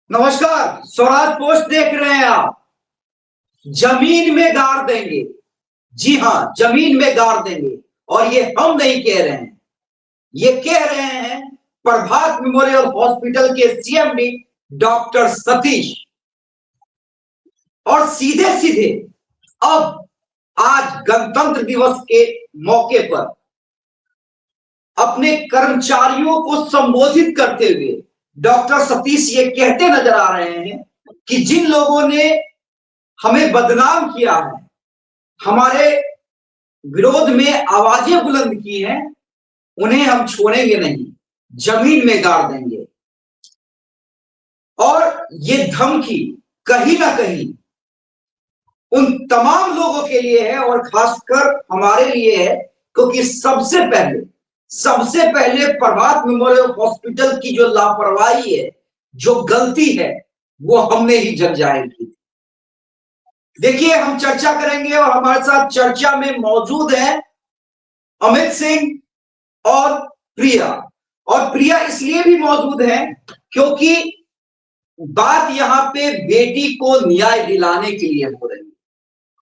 नमस्कार, स्वराज पोस्ट देख रहे हैं आप। जमीन में गाड़ देंगे, जी हां, जमीन में गाड़ देंगे। और ये हम नहीं कह रहे हैं, ये कह रहे हैं प्रभात मेमोरियल हॉस्पिटल के सीएमडी डॉक्टर सतीश। और सीधे सीधे अब आज गणतंत्र दिवस के मौके पर अपने कर्मचारियों को संबोधित करते हुए डॉक्टर सतीश ये कहते नजर आ रहे हैं कि जिन लोगों ने हमें बदनाम किया है, हमारे विरोध में आवाजें बुलंद की हैं, उन्हें हम छोड़ेंगे नहीं, जमीन में गाड़ देंगे। और ये धमकी कहीं ना कहीं उन तमाम लोगों के लिए है और खासकर हमारे लिए है, क्योंकि सबसे पहले प्रभात मेमोरियल हॉस्पिटल की जो लापरवाही है, जो गलती है, वो हमने ही जग जाहिर की। देखिए, हम चर्चा करेंगे और हमारे साथ चर्चा में मौजूद है अमित सिंह और प्रिया। और प्रिया इसलिए भी मौजूद है क्योंकि बात यहां पे बेटी को न्याय दिलाने के लिए हो रही है।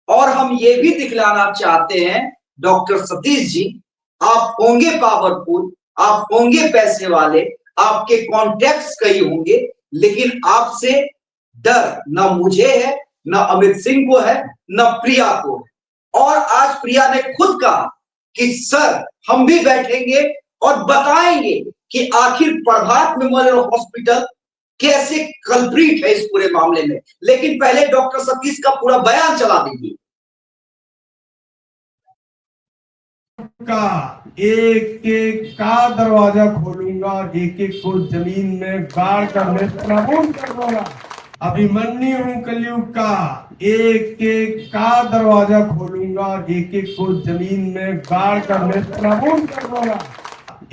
और हम ये भी दिखलाना चाहते हैं डॉक्टर सतीश जी, आप होंगे पावरफुल, आप होंगे पैसे वाले, आपके कॉन्टैक्ट्स कई होंगे, लेकिन आपसे डर ना मुझे है, ना अमित सिंह को है, ना प्रिया को है। और आज प्रिया ने खुद कहा कि सर, हम भी बैठेंगे और बताएंगे कि आखिर प्रभात मेमोरियल हॉस्पिटल कैसे कल्प्रिट है इस पूरे मामले में। लेकिन पहले डॉक्टर सतीश का पूरा बयान चला दीजिए। का एक एक का दरवाजा खोलूंगा, एक एक को जमीन में गाड़ कर नेस्तनाबूद कर दूंगा। अभिमन्यु हूं कलयुग का, एक एक का दरवाजा खोलूंगा, एक एक को जमीन में गाड़ कर नेस्तनाबूद कर दूंगा।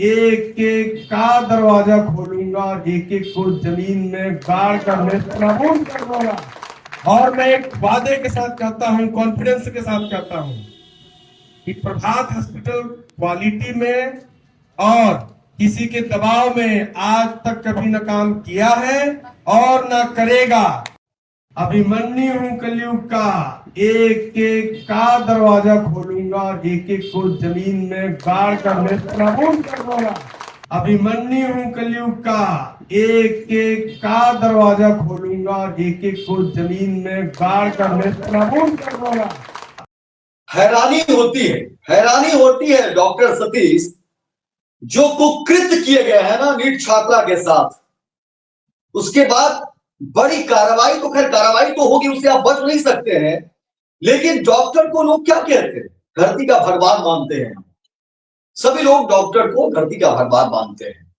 एक एक का दरवाजा खोलूंगा, एक एक को जमीन में गाड़ कर नेस्तनाबूद कर दूंगा। और मैं एक वादे के साथ कहता हूं, कॉन्फिडेंस के साथ कहता हूं कि प्रभात हॉस्पिटल क्वालिटी में और किसी के दबाव में आज तक कभी न काम किया है और न करेगा। अभिमन्यु हूं कलयुग का, एक एक का दरवाजा खोलूंगा, एक एक को जमीन में गाड़ कर नेस्तनाबूद कर दूंगा। अभिमन्यु हूं कलयुग का, एक एक का दरवाजा खोलूंगा, एक एक को जमीन में गाड़ कर नेस्तनाबूद कर दूंगा। हैरानी होती है डॉक्टर सतीश, जो कुकृत्य किए गए हैं ना नीट छात्रा के साथ, उसके बाद बड़ी कार्रवाई तो खैर कार्रवाई तो होगी, उससे आप बच नहीं सकते हैं। लेकिन डॉक्टर को लोग क्या कहते हैं? धरती का भगवान मानते हैं। सभी लोग डॉक्टर को धरती का भगवान मानते हैं।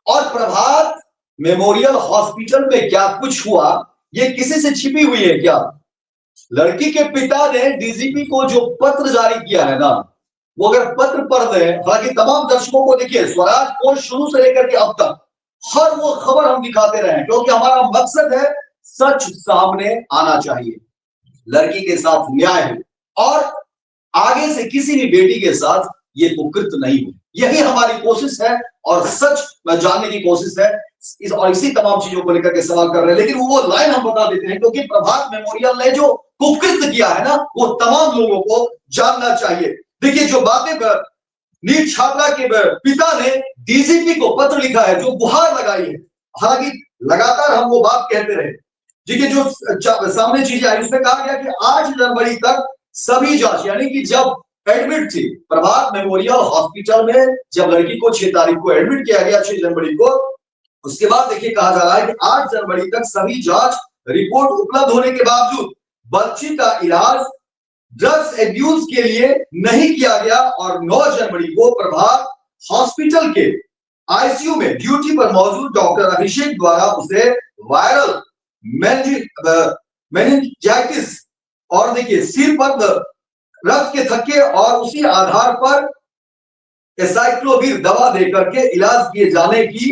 और प्रभात मेमोरियल हॉस्पिटल में क्या कुछ हुआ, ये किसी से छिपी हुई है क्या? लड़की के पिता ने डीजीपी को जो पत्र जारी किया है ना, वो अगर पत्र पढ़ दें, हालांकि तमाम दर्शकों को देखिए, स्वराज पोस्ट शुरू से लेकर के अब तक हर वो खबर हम दिखाते रहे, क्योंकि हमारा मकसद है सच सामने आना चाहिए, लड़की के साथ न्याय हो और आगे से किसी भी बेटी के साथ ये कुकृत्य नहीं हो। यही हमारी कोशिश है और सच जानने की कोशिश है। और इसी तमाम चीजों को लेकर के सवाल कर रहे हैं, लेकिन वो लाइन हम बता देते हैं, क्योंकि प्रभात मेमोरियल ने जो कुकृत्य किया है ना, वो तमाम लोगों को जानना चाहिए। देखिए, जो बातें नीट छात्रा के पिता ने डीजीपी को पत्र लिखा है, जो गुहार लगाई है, हालांकि लगातार हम वो बात कहते रहे। देखिए, जो सामने चीजें आई, उसमें कहा गया कि 8 जनवरी तक सभी जांच, यानी कि जब एडमिट थी प्रभात मेमोरियल हॉस्पिटल में, जब लड़की को 6 तारीख को एडमिट किया गया, 6 जनवरी को, उसके बाद देखिए कहा जा रहा है कि 8 जनवरी तक सभी जांच रिपोर्ट उपलब्ध होने के बावजूद बच्ची का इलाज ड्रग्स एब्यूज के लिए नहीं किया गया। और 9 जनवरी को प्रभात हॉस्पिटल के आईसीयू में ड्यूटी पर मौजूद डॉक्टर अभिषेक द्वारा उसे वायरल मेनिंजाइटिस और देखिए सिर पर रक्त के थक्के और उसी आधार पर एसाइक्लोविर दवा देकर के इलाज किए जाने की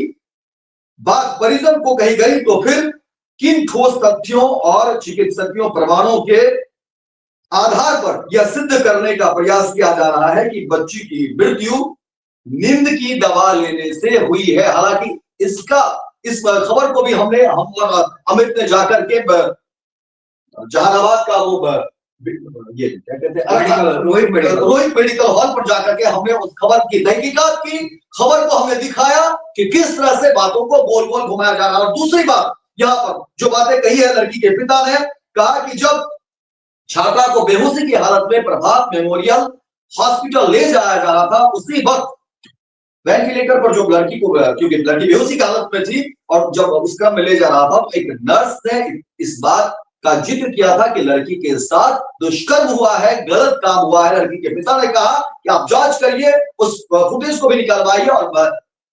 बात परिजन को कही गई, तो फिर किन ठोस तथ्यों और चिकित्सकीय प्रमाणों के आधार पर यह सिद्ध करने का प्रयास किया जा रहा है कि बच्ची की मृत्यु नींद की दवा लेने से हुई है। हालांकि इस खबर को भी हम अमित ने जाकर के जहानाबाद का वो ये क्या कहते हैं रोहित मेडिकल हॉल पर जाकर के हमने उस खबर की तहकीकात की, खबर को हमने दिखाया कि किस तरह से बातों को गोल गोल घुमाया जा रहा है। और दूसरी बात, यहाँ पर जो बातें कही है लड़की के पिता ने, कहा कि जब छात्रा को बेहोशी की हालत में प्रभात मेमोरियल हॉस्पिटल ले जाया जा रहा था, उसी वक्त वेंटिलेटर पर जो लड़की को, क्योंकि लड़की बेहोशी की हालत में थी और जब उस क्रम में ले जा रहा था, तो एक नर्स ने इस बात का जिक्र किया था कि लड़की के साथ दुष्कर्म हुआ है, गलत काम हुआ है। लड़की के पिता ने कहा कि आप जांच करिए, उस फुटेज को भी निकालवाइए और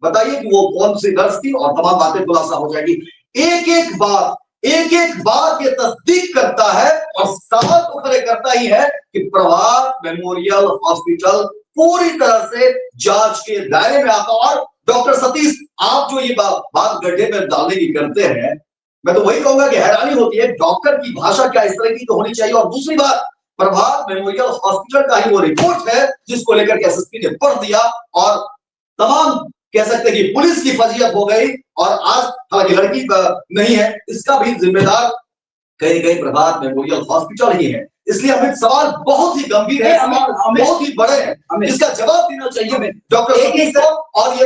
बताइए कि वो कौन सी नर्स थी, और तमाम बातें खुलासा हो जाएगी। एक एक बात ये तस्दीक करता है और सवाल तो खड़े करता ही है कि प्रभात मेमोरियल हॉस्पिटल पूरी तरह से जांच के दायरे में आता। और डॉक्टर सतीश, आप जो ये बात गड्ढे में डालने की करते हैं, मैं तो वही कहूंगा कि हैरानी होती है, डॉक्टर की भाषा क्या इस तरह की तो होनी चाहिए। और दूसरी बात, प्रभात मेमोरियल हॉस्पिटल का ही वो रिपोर्ट है जिसको लेकर के एसएसपी ने पढ़ दिया और तमाम कह सकते हैं कि पुलिस की फजीहत हो गई। और आज हालांकि लड़की नहीं है, इसका भी जिम्मेदार कहीं कहीं प्रभात मेमोरियल हॉस्पिटल ही है। इसलिए हमें सवाल बहुत ही गंभीर है, सवाल बहुत ही बड़े हैं, इसका जवाब देना चाहिए हमें डॉक्टर सतीश को। और ये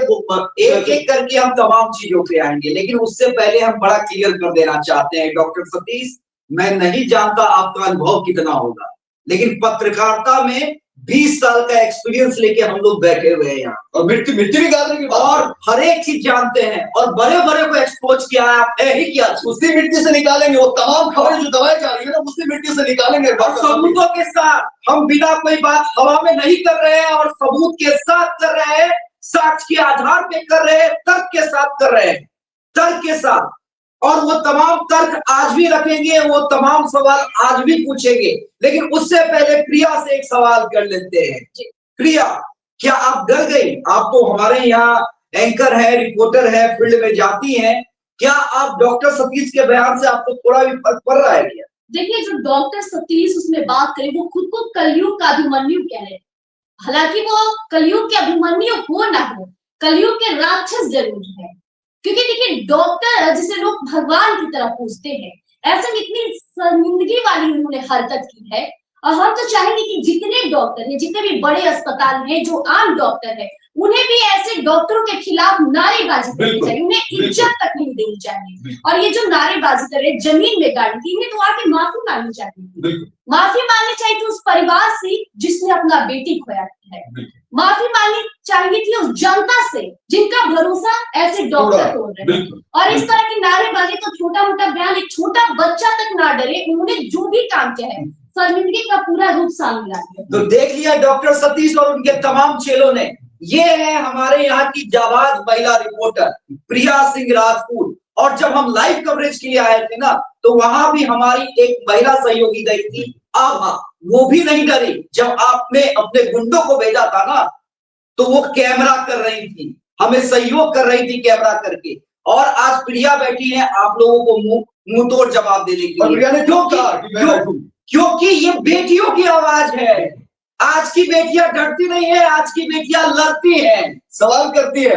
एक एक करके हम तमाम चीजों पे आएंगे, लेकिन उससे पहले हम बड़ा क्लियर कर देना चाहते हैं डॉक्टर सतीश, मैं नहीं जानता आपका अनुभव कितना होगा, लेकिन पत्रकारिता में 20 साल का एक्सपीरियंस लेके हम लोग बैठे हुए हैं यहाँ, और मिट्टी भी गाड़ने की और हर एक चीज जानते हैं और बड़े बड़े को एक्सपोज किया है ही किया। उसी मिट्टी से निकालेंगे वो तमाम खबरें जो दबाई जा रही है ना, उसी मिट्टी से निकालेंगे और सबूतों के साथ। हम बिना कोई बात हवा में नहीं कर रहे हैं और सबूत के साथ कर रहे हैं, साक्ष्य के आधार पे कर रहे हैं, तर्क के साथ कर रहे हैं, तर्क के साथ। और वो तमाम तर्क आज भी रखेंगे, वो तमाम सवाल आज भी पूछेंगे। लेकिन उससे पहले प्रिया से एक सवाल कर लेते हैं। प्रिया, क्या आप डर गई? आप तो हमारे यहाँ एंकर है, रिपोर्टर है, फील्ड में जाती हैं, क्या आप डॉक्टर सतीश के बयान से आपको थोड़ा भी फर्क पड़ रहा है क्या? देखिए, जो डॉक्टर सतीश उसमें बात करे, वो खुद को कलयुग का अभिमन्यु कह रहे हैं। हालांकि वो कलयुग के अभिमन्यु हो ना हो, कलयुग के राक्षस जरूर है। क्योंकि देखिए, डॉक्टर जिसे लोग भगवान की तरह पूजते हैं, ऐसे में इतनी शर्मिंदगी वाली उन्होंने हरकत की है। और हम तो चाहेंगे कि जितने डॉक्टर हैं, जितने भी बड़े अस्पताल हैं, जो आम डॉक्टर हैं, उन्हें भी ऐसे डॉक्टरों के खिलाफ नारेबाजी करनी चाहिए, उन्हें इज्जत तक नहीं देनी चाहिए। और ये जो नारेबाजी कर रहे हैं, जमीन में गाड़ी की, इन्हें तो आके माफी मांगनी चाहिए। माफी मांगनी चाहिए थी उस परिवार से जिसने अपना बेटी खोया है, माफी मांगनी चाहिए थी उस जनता से जिनका भरोसा ऐसे डॉक्टर तोड़ रहे हैं। और इस तरह की नारेबाजी तो छोटा मोटा बयान, एक छोटा बच्चा तक ना डरे, उन्होंने जो भी काम किया है, शर्मिंदगी का पूरा रूप सामने आ गया। तो देख लिया डॉक्टर सतीश और उनके तमाम चेलों ने। ये है हमारे यहाँ की जाबाज महिला रिपोर्टर प्रिया सिंह राजपूत। और जब हम लाइव कवरेज के लिए आए थे ना, तो वहां भी हमारी एक महिला सहयोगी गई थी, आभा, वो भी नहीं डरी। जब आपने अपने गुंडों को भेजा था ना, तो वो कैमरा कर रही थी, हमें सहयोग कर रही थी कैमरा करके। और आज प्रिया बैठी है आप लोगों को मुंह तोड़ जवाब देने के लिए, क्योंकि ये बेटियों की आवाज है। आज की बेटियां डरती नहीं है, आज की बेटियां लड़ती हैं, सवाल करती है,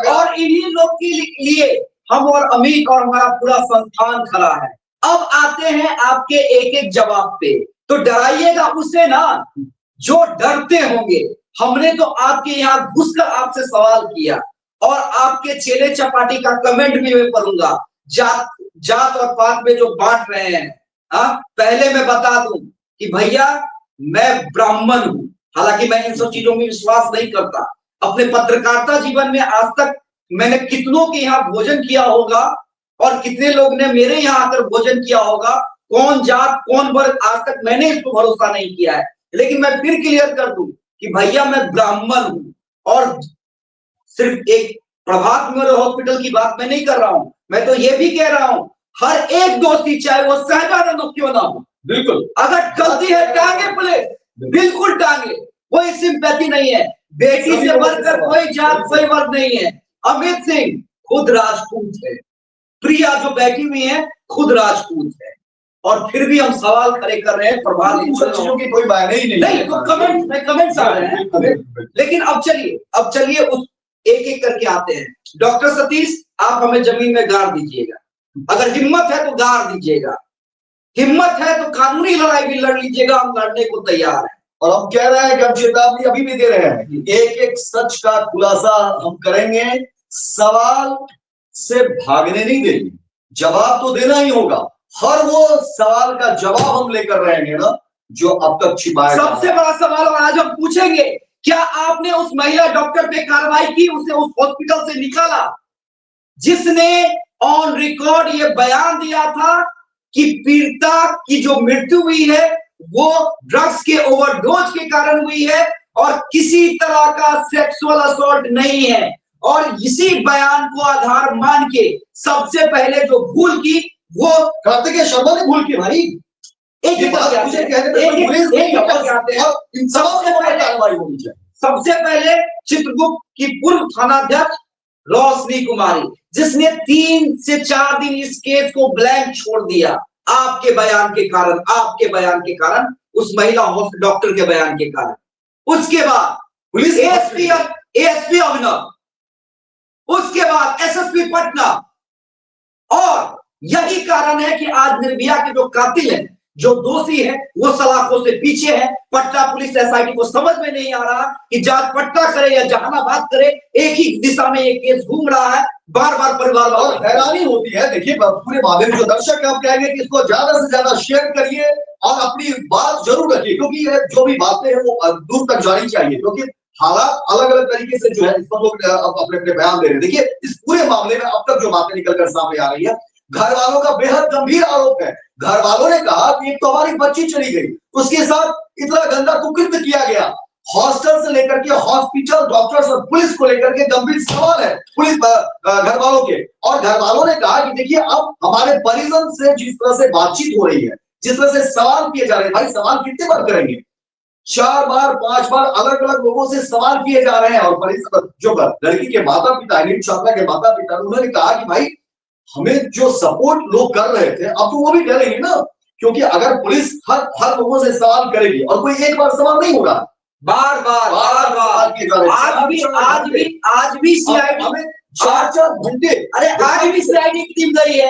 और इन्हीं लोग के लिए हम और अमित और हमारा पूरा संस्थान खड़ा है। अब आते हैं आपके एक एक जवाब पे, तो डराइएगा उसे ना जो डरते होंगे। हमने तो आपके यहाँ घुसकर आपसे सवाल किया और आपके चेले चपाटी का कमेंट भी मैं पढ़ूंगा, जात और पात में जो बांट रहे हैं। पहले मैं बता दूं कि भैया मैं ब्राह्मण हूं, हालांकि मैं इन सब चीजों में विश्वास नहीं करता। अपने पत्रकारिता जीवन में आज तक मैंने कितनों के यहाँ भोजन किया होगा और कितने लोग ने मेरे यहाँ आकर भोजन किया होगा, कौन जात कौन वर्ग, आज तक मैंने इसको भरोसा नहीं किया है। लेकिन मैं फिर क्लियर कर दूं कि भैया मैं ब्राह्मण हूं और सिर्फ एक प्रभात मेमोरियल हॉस्पिटल की बात मैं नहीं कर रहा हूं, मैं तो ये भी कह रहा हूं हर एक दोस्ती चाहे वो सहजानंद क्यों ना हो, बिल्कुल अगर गलती है टांगे पुले, बिल्कुल टांगे, कोई सिंपैथी नहीं है। बेटी से बढ़कर कोई जात कोई वर्ग नहीं है। अमित सिंह खुद राजपूत है, प्रिया जो बैठी हुई है खुद राजपूत है, और फिर भी हम सवाल खड़े कर रहे हैं। प्रभात चीजों की कोई मायने ही नहीं तो कमेंट्स आ रहे हैं। लेकिन अब चलिए उस एक एक करके आते हैं। डॉक्टर सतीश, आप हमें जमीन में गाड़ दीजिएगा, अगर हिम्मत है तो गाड़ दीजिएगा, हिम्मत है तो कानूनी लड़ाई भी लड़ लीजिएगा, हम लड़ने को तैयार हैं। और हम कह रहे हैं कि हम चेतावनी अभी भी दे रहे हैं कि एक एक सच का खुलासा हम करेंगे, सवाल से भागने नहीं देंगे, जवाब तो देना ही होगा। हर वो सवाल का जवाब हम लेकर रहेंगे ना जो अब तक छिपाया। सबसे बड़ा सवाल आज हम पूछेंगे, क्या आपने उस महिला डॉक्टर पे कार्रवाई की, उसे उस हॉस्पिटल से निकाला जिसने ऑन रिकॉर्ड ये बयान दिया था कि पीड़िता की जो मृत्यु हुई है वो ड्रग्स के ओवरडोज के कारण हुई है और किसी तरह का सेक्सुअल असॉल्ट नहीं है। और इसी बयान को आधार मान के सबसे पहले जो भूल की वो कार्तिकेय शर्मा ने भूल की भाई। एक कार्रवाई होनी चाहिए। सबसे पहले चित्रगुप्त की पूर्व थानाध्यक्ष रोशनी कुमारी, जिसने 3 से 4 दिन इस केस को ब्लैंक छोड़ दिया आपके बयान के कारण, आपके बयान के कारण, उस महिला डॉक्टर के बयान के कारण। उसके बाद पुलिस एएसपी अभिनव, उसके बाद एसएसपी पटना। और यही कारण है कि आज निर्भया के जो कातिल है, जो दोषी है, वो सलाखों से पीछे है। पटना पुलिस एसआईटी को समझ में नहीं आ रहा कि जांच पटना करे या जहानाबाद करे, एक ही दिशा में ये केस घूम रहा है। बार बार परिवार और हैरानी होती है। देखिए पूरे मामले में जो दर्शक आप कहेंगे कि इसको ज्यादा से ज्यादा शेयर करिए और अपनी बात जरूर रखिए, क्योंकि जो भी बातें हैं वो दूर तक जानी चाहिए, क्योंकि हालात अलग अलग तरीके से जो है इस पर लोग अपने अपने बयान दे रहे हैं। देखिए इस पूरे मामले में अब तक जो बातें निकलकर सामने आ रही है, घर वालों का बेहद गंभीर आरोप है। घर वालों ने कहा कि एक तो हमारी बच्ची चली गई, उसके साथ इतना गंदा कुकृत्य किया गया, हॉस्टल से लेकर के हॉस्पिटल, डॉक्टर्स और पुलिस को लेकर के गंभीर सवाल है पुलिस घर वालों के। और घर वालों ने कहा कि देखिए अब हमारे परिजन से जिस तरह से बातचीत हो रही है, जिस तरह से सवाल किए जा रहे हैं, भाई सवाल कितने बार करेंगे? 4 बार 5 बार अलग अलग लोगों से सवाल किए जा रहे हैं। और जो लड़की के माता पिता, नीट छात्रा के माता पिता, उन्होंने कहा कि भाई हमें जो सपोर्ट लोग कर रहे थे, अब तो वो भी डरेंगे ना, क्योंकि अगर पुलिस हर लोगों से सवाल करेगी और कोई एक बार सवाल नहीं होगा, बार बार आज भी सीआईडी हमें 4-4 घंटे, अरे आज भी सीआईडी की टीम गई है।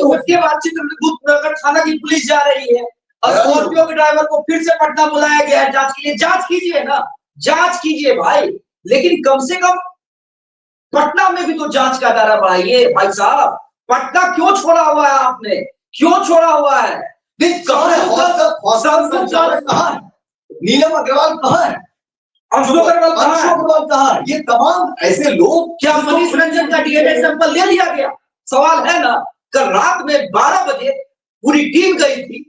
उसके बाद चित्रगुप्त नगर थाना की पुलिस जा रही है और स्कॉर्पियो के ड्राइवर को फिर से पटना बुलाया गया है जांच के लिए। जांच कीजिए ना, जांच कीजिए भाई, लेकिन कम से कम पटना में भी तो जांच का दायरा बढ़ाइए भाई साहब। पटना क्यों छोड़ा हुआ है आपने, क्यों छोड़ा हुआ है? नीलम अग्रवाल कहाँ है? अंशु अग्रवाल कहाँ है? ये तमाम ऐसे लोग, क्या मनीष रंजन का डीएनए सैंपल ले लिया गया? सवाल है ना। कल रात में 12 बजे पूरी टीम गई थी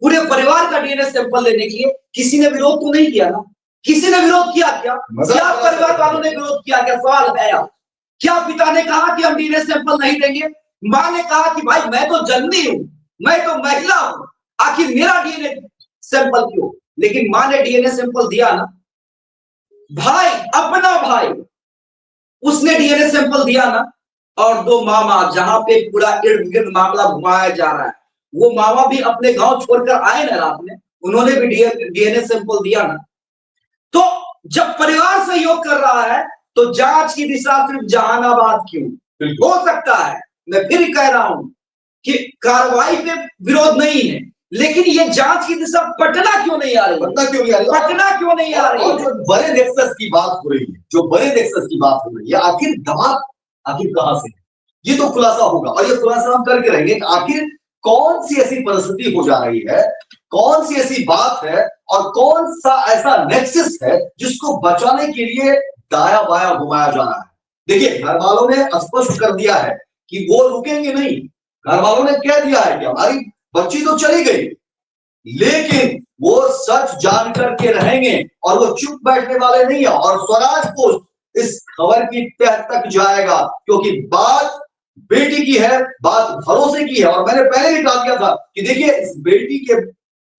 पूरे परिवार का डीएनए सैंपल लेने के लिए। किसी ने विरोध तो नहीं किया ना? किसी ने विरोध किया क्या? क्या परिवार वालों ने विरोध किया क्या? सवाल है यार। क्या पिता ने कहा कि हम डीएनए सैंपल नहीं देंगे? मां ने कहा कि भाई मैं तो जननी हूं, मैं तो महिला हूं, आखिर मेरा डीएनए सैंपल क्यों? लेकिन मां ने डीएनए सैंपल दिया ना। भाई, अपना भाई, उसने डीएनए सैंपल दिया ना। और 2 मामा, जहां पे पूरा इर्द गिर्द मामला घुमाया जा रहा है, वो मामा भी अपने गांव छोड़कर आए ना रात में, उन्होंने भी डीएनए सैंपल दिया ना। तो जब परिवार सहयोग कर रहा है तो जांच की दिशा सिर्फ जहानाबाद क्यों? हो सकता है, मैं फिर कह रहा हूं कि कार्रवाई पे विरोध नहीं है, लेकिन ये जांच की दिशा पटना क्यों नहीं आ रही? पटना क्यों नहीं आ रही? पटना क्यों नहीं आ रही? और जो बड़े नेक्सस की बात हो रही है, जो बड़े नेक्सस की बात हो रही है, आखिर दमाद आखिर कहां से? ये तो खुलासा होगा और ये खुलासा हम करके रहेंगे कि आखिर कौन सी ऐसी परिस्थिति हो जा रही है, कौन सी ऐसी बात है और कौन सा ऐसा नेक्सस है जिसको बचाने के लिए दाया बाया घुमाया जा रहा है। देखिए घर वालों ने स्पष्ट कर दिया है कि वो रुकेंगे नहीं। घर वालों ने कह दिया है कि हमारी बच्ची तो चली गई, लेकिन वो सच जान करके रहेंगे और वो चुप बैठने वाले नहीं है। और स्वराज पोस्ट इस खबर की तह तक जाएगा, क्योंकि बात बेटी की है, बात भरोसे की है। और मैंने पहले भी कहा था कि देखिए इस बेटी के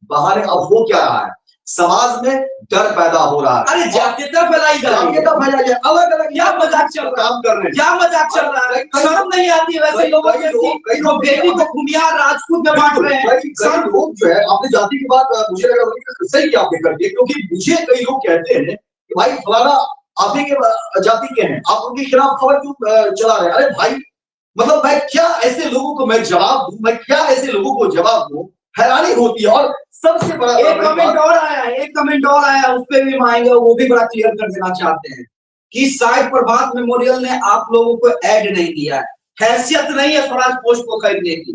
बहाने अब हो क्या रहा है, समाज में डर पैदा हो रहा है। अरे जातीयता फैलाई जा रही है, अलग अलग क्या मजाक चल रहा काम कर रहे हैं, क्या मजाक चल रहा है? शर्म नहीं आती वैसे लोगों को बेटी को भूमियार राजपूत में बांट रहे हैं। कई लोग जो है अपनी जाति की बात मुझे लगा सही आपने कर दिया, क्योंकि मुझे कई लोग कहते हैं कि भाई फलाना आप ही के जाति के हैं, आप उनके खिलाफ खबर क्यों चला रहे हैं? अरे भाई, मतलब मैं क्या ऐसे लोगों को मैं जवाब दूं, मैं क्या ऐसे लोगों को जवाब दूं? हैरानी होती है। और सबसे बड़ा एक कमेंट और आया, उस पर भी हम आएंगे, वो भी बड़ा क्लियर कर देना चाहते हैं कि शायद प्रभात मेमोरियल ने आप लोगों को ऐड नहीं दिया है। हैसियत नहीं है स्वराज पोस्ट को खरीदने की,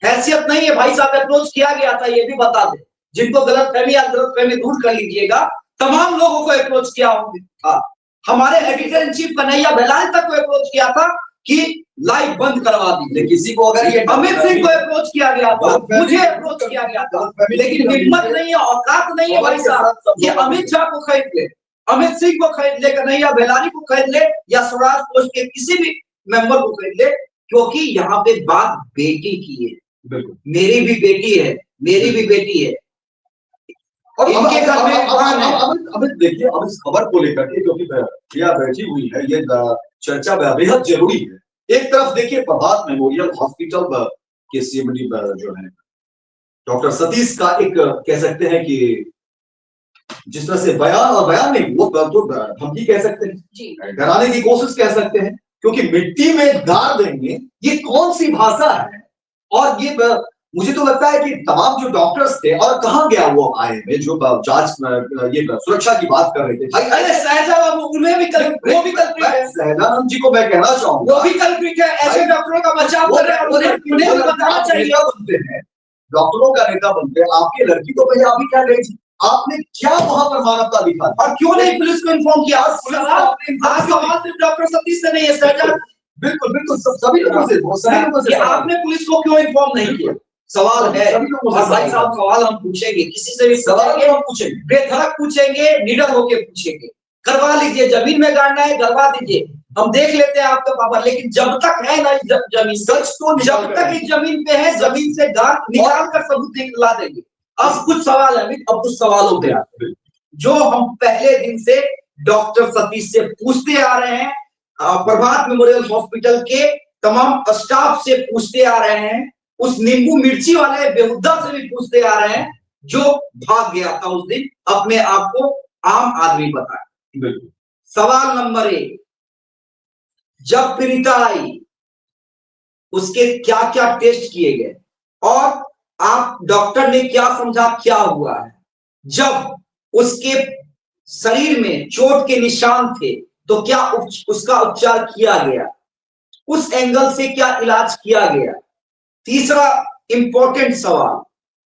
हैसियत नहीं है। भाई साहब अप्रोच किया गया था, ये भी बता दें, जिनको गलतफहमी दूर कर लीजिएगा, तमाम लोगों को अप्रोच किया था। हमारे editor in chief Kanhaiya Belal तक को अप्रोच किया था कि लाइव बंद करवा दीजिए। किसी को अगर ये अमित सिंह को अप्रोच किया गया था, मुझे अप्रोच किया गया था, लेकिन हिम्मत नहीं है, औकात नहीं है भाई साहब कि अमित शाह को खरीद ले, अमित सिंह को खरीद ले, कन्हैया बेलानी को खरीद ले, या स्वराज पोस्ट के किसी भी मेंबर को खरीद ले, क्योंकि यहाँ पे बात बेटी की है। मेरी भी बेटी है, मेरी भी बेटी है। और इनके घर में अमित देखिए, अब इस खबर को लेकर के जो कि प्रिया बैठी हुई है, ये चर्चा बेहद जरूरी है। एक तरफ देखिए प्रभात मेमोरियल हॉस्पिटल के सीएमडी जो है डॉक्टर सतीश का एक कह सकते हैं कि जिस तरह से बयान नहीं, वो तो धमकी कह सकते हैं, डराने की कोशिश कह सकते हैं, क्योंकि मिट्टी में गाड़ देंगे, ये कौन सी भाषा है? और ये मुझे तो लगता है कि तमाम जो डॉक्टर्स थे, और कहाँ गया वो आए में जो जांच ये सुरक्षा की बात कर रहे थे भाई, अरे सहजा बाबू उन्हें भी वो भी कल्प्रिट है। सहजानंद जी को मैं कहना चाहूंगा वो भी कल्प्रिट है, ऐसे डॉक्टरों का बचाव कर रहे हैं, उन्हें भी बताना चाहिए। बनते हैं डॉक्टरों का नेता बनते हैं, आपकी लड़की तो भैया अभी क्या गई थी, आपने क्या वहां पर मानवता दिखा, और क्यों नहीं पुलिस को इन्फॉर्म किया? सवाल सिर्फ डॉक्टर सतीश से नहीं है सहजा, बिल्कुल बिल्कुल सभी लोगों से आपने पुलिस को क्यों इन्फॉर्म नहीं किया? सवाल है। और भाई साहब सवाल हम पूछेंगे, किसी से भी सवाल हम पूछेंगे, बेधड़क पूछेंगे, निडर होके पूछेंगे। करवा लीजिए, जमीन में गाड़ना है करवा दीजिए, हम देख लेते हैं आपका पावर, लेकिन जब तक है ना जमीन, सच तो जब तक इस जमीन पे है, जमीन से गाड़ निकाल कर सबूत ला देंगे। अब कुछ सवाल है, अब कुछ सवालों पे आते हैं जो हम पहले दिन से डॉक्टर सतीश से पूछते आ रहे हैं, प्रभात मेमोरियल हॉस्पिटल के तमाम स्टाफ से पूछते आ रहे हैं, उस नींबू मिर्ची वाले बेहुदा से भी पूछते आ रहे हैं जो भाग गया था उस दिन, अपने आप को आम आदमी बताया। सवाल नंबर 1, जब पीड़िता आई उसके क्या क्या टेस्ट किए गए और आप डॉक्टर ने क्या समझा क्या हुआ है? जब उसके शरीर में चोट के निशान थे तो क्या उसका उपचार किया गया? उस एंगल से क्या इलाज किया गया? तीसरा इंपॉर्टेंट सवाल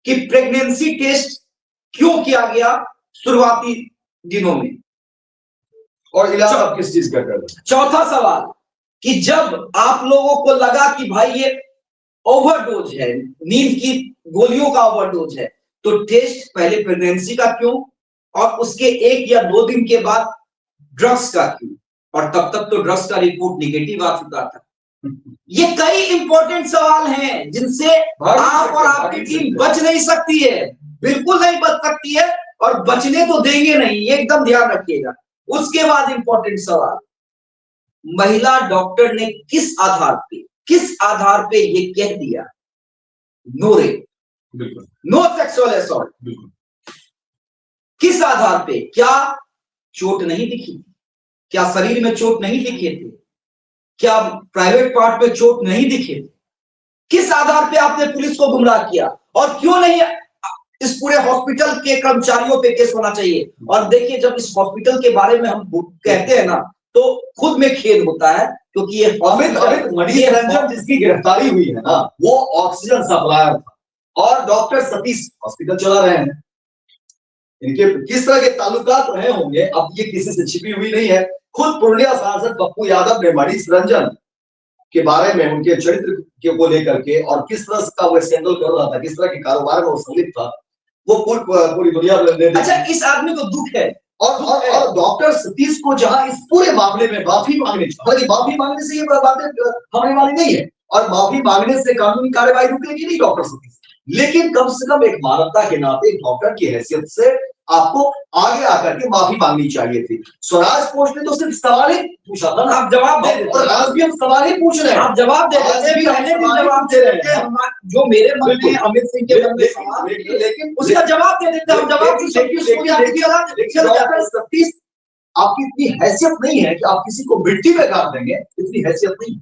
कि प्रेगनेंसी टेस्ट क्यों किया गया शुरुआती दिनों में, और इलाज आप किस चीज का कर रहे हैं? चौथा सवाल कि जब आप लोगों को लगा कि भाई ये ओवरडोज है, नींद की गोलियों का ओवरडोज है, तो टेस्ट पहले प्रेगनेंसी का क्यों और उसके 1 या 2 दिन के बाद ड्रग्स का क्यों? और तब तक तो ड्रग्स का रिपोर्ट निगेटिव आ चुका था। ये कई इंपॉर्टेंट सवाल हैं जिनसे आप और आपकी टीम बच नहीं सकती है, बिल्कुल नहीं बच सकती है, और बचने तो देंगे नहीं, ये एकदम ध्यान रखिएगा। उसके बाद इंपॉर्टेंट सवाल, महिला डॉक्टर ने किस आधार पे ये कह दिया no rape, no sexual assault? किस आधार पे? क्या चोट नहीं दिखी? क्या शरीर में चोट नहीं दिखे थे? क्या प्राइवेट पार्ट पे चोट नहीं दिखे थे? किस आधार पे आपने पुलिस को गुमराह किया? और क्यों नहीं इस पूरे हॉस्पिटल के कर्मचारियों पे केस होना चाहिए? और देखिए, जब इस हॉस्पिटल के बारे में हम कहते हैं ना तो खुद में खेद होता है, क्योंकि ये मनीष रंजन जिसकी गिरफ्तारी हुई है ना, वो ऑक्सीजन सप्लायर था और डॉक्टर सतीश हॉस्पिटल चला रहे हैं। इनके किस तरह के ताल्लुकात रहे होंगे, अब ये किसी से छिपी हुई नहीं है। खुद पूर्णिया सांसद पप्पू यादव ने मनीष रंजन के बारे में, उनके चरित्र को लेकर के और किस तरह का वो स्कैंडल कर रहा था, किस तरह के कारोबार में वो संलिप्त था, वो पूरी दुनिया में। अच्छा, इस आदमी को दुख है और डॉक्टर सतीश को जहां इस पूरे मामले में माफी मांगने, हालांकि माफी मांगने से ये बातें होने वाली नहीं है और माफी मांगने से कानूनी कार्रवाई रुकेगी नहीं डॉक्टर सतीश, लेकिन कम से कम एक मानवता के नाते, एक डॉक्टर की हैसियत से आपको आगे आकर के माफी मांगनी चाहिए थी। स्वराज पोस्ट ने तो सिर्फ सवाल ही पूछा था ना, आप जवाब दे देते। और आज भी हम सवाल ही पूछ रहे हैं, आप जवाब दे देते, पहले भी जवाब दे रहे हैं। जो मेरे मन में अमित सिंह के मन में सवाल, लेकिन उसका जवाब दे देते, हम जवाब डॉक्टर सतीश आपकी इतनी हैसियत नहीं है कि आप किसी को मिट्टी में गाड़ देंगे, इतनी हैसियत नहीं।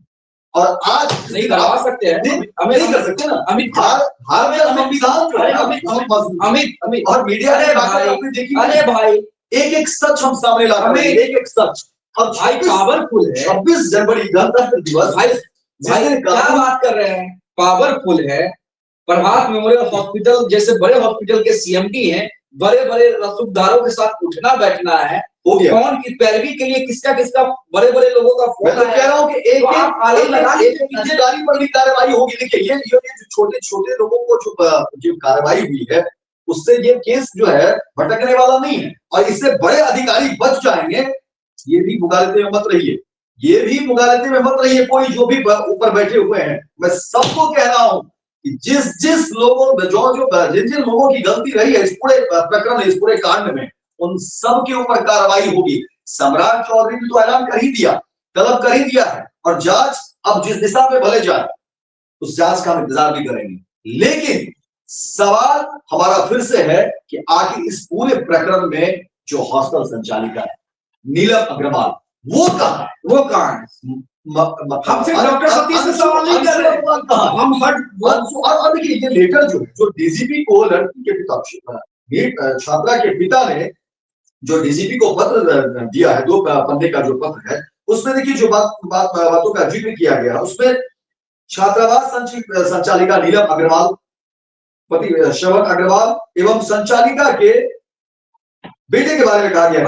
और आज नहीं करवा सकते हैं, हमें नहीं कर सकते ना। अमित भारत का संविधान जो है अमित और मीडिया ने आपने देखी, अरे भाई एक एक सच हम सामने ला रहे हैं, एक एक सच। और भाई पावरफुल है 26 जनवरी गणतंत्र दिवस, भाई क्या बात कर रहे हैं, पावरफुल है। प्रभात मेमोरियल हॉस्पिटल जैसे बड़े हॉस्पिटल के सीएमडी हैं, बड़े बड़े रसूखदारों के साथ उठना बैठना है, हो गया। कौन की पैरवी के लिए किसका किसका बड़े बड़े लोगों का मैं तो कह रहा हूँ कि एक अधिकारी पर भी कार्रवाई होगी। देखिए ये जो छोटे छोटे लोगों को जो कार्रवाई हुई है, उससे ये केस जो है भटकने वाला नहीं है, और इससे बड़े अधिकारी बच जाएंगे। ये भी मुगालते में मत रहिए, ये भी मुगालते में मत रहिए। कोई जो भी ऊपर बैठे हुए हैं, मैं सबको कह रहा हूँ कि जिस लोगों जिन लोगों की गलती रही है इस पूरे प्रकरण, इस पूरे कांड में, उन सब के ऊपर कार्रवाई होगी। सम्राट चौधरी ने तो ऐलान कर ही दिया, तलब कर ही दिया है, और जांच अब जिस दिशा में भले जाए उस जांच का हम इंतजार भी करेंगे। लेकिन सवाल हमारा फिर से है कि आखिर इस पूरे प्रकरण में जो हॉस्टल संचालिका है नीलम अग्रवाल, वो कहां है? वो कहां है? हम सिर्फ डॉक्टर सतीश से सवाल नहीं कर रहे, हम और देखिए ये लेटर जो डीजीपी को लड़की के पिता, छात्रा के पिता ने जो डीजीपी को पत्र दिया है, 2 पन्ने का जो पत्र है, उसमें देखिए जो बातों का जिक्र किया गया, उसमें छात्रावास संचालिका नीलम अग्रवाल, पति श्रवण अग्रवाल एवं संचालिका के बेटे के बारे में कहा गया है,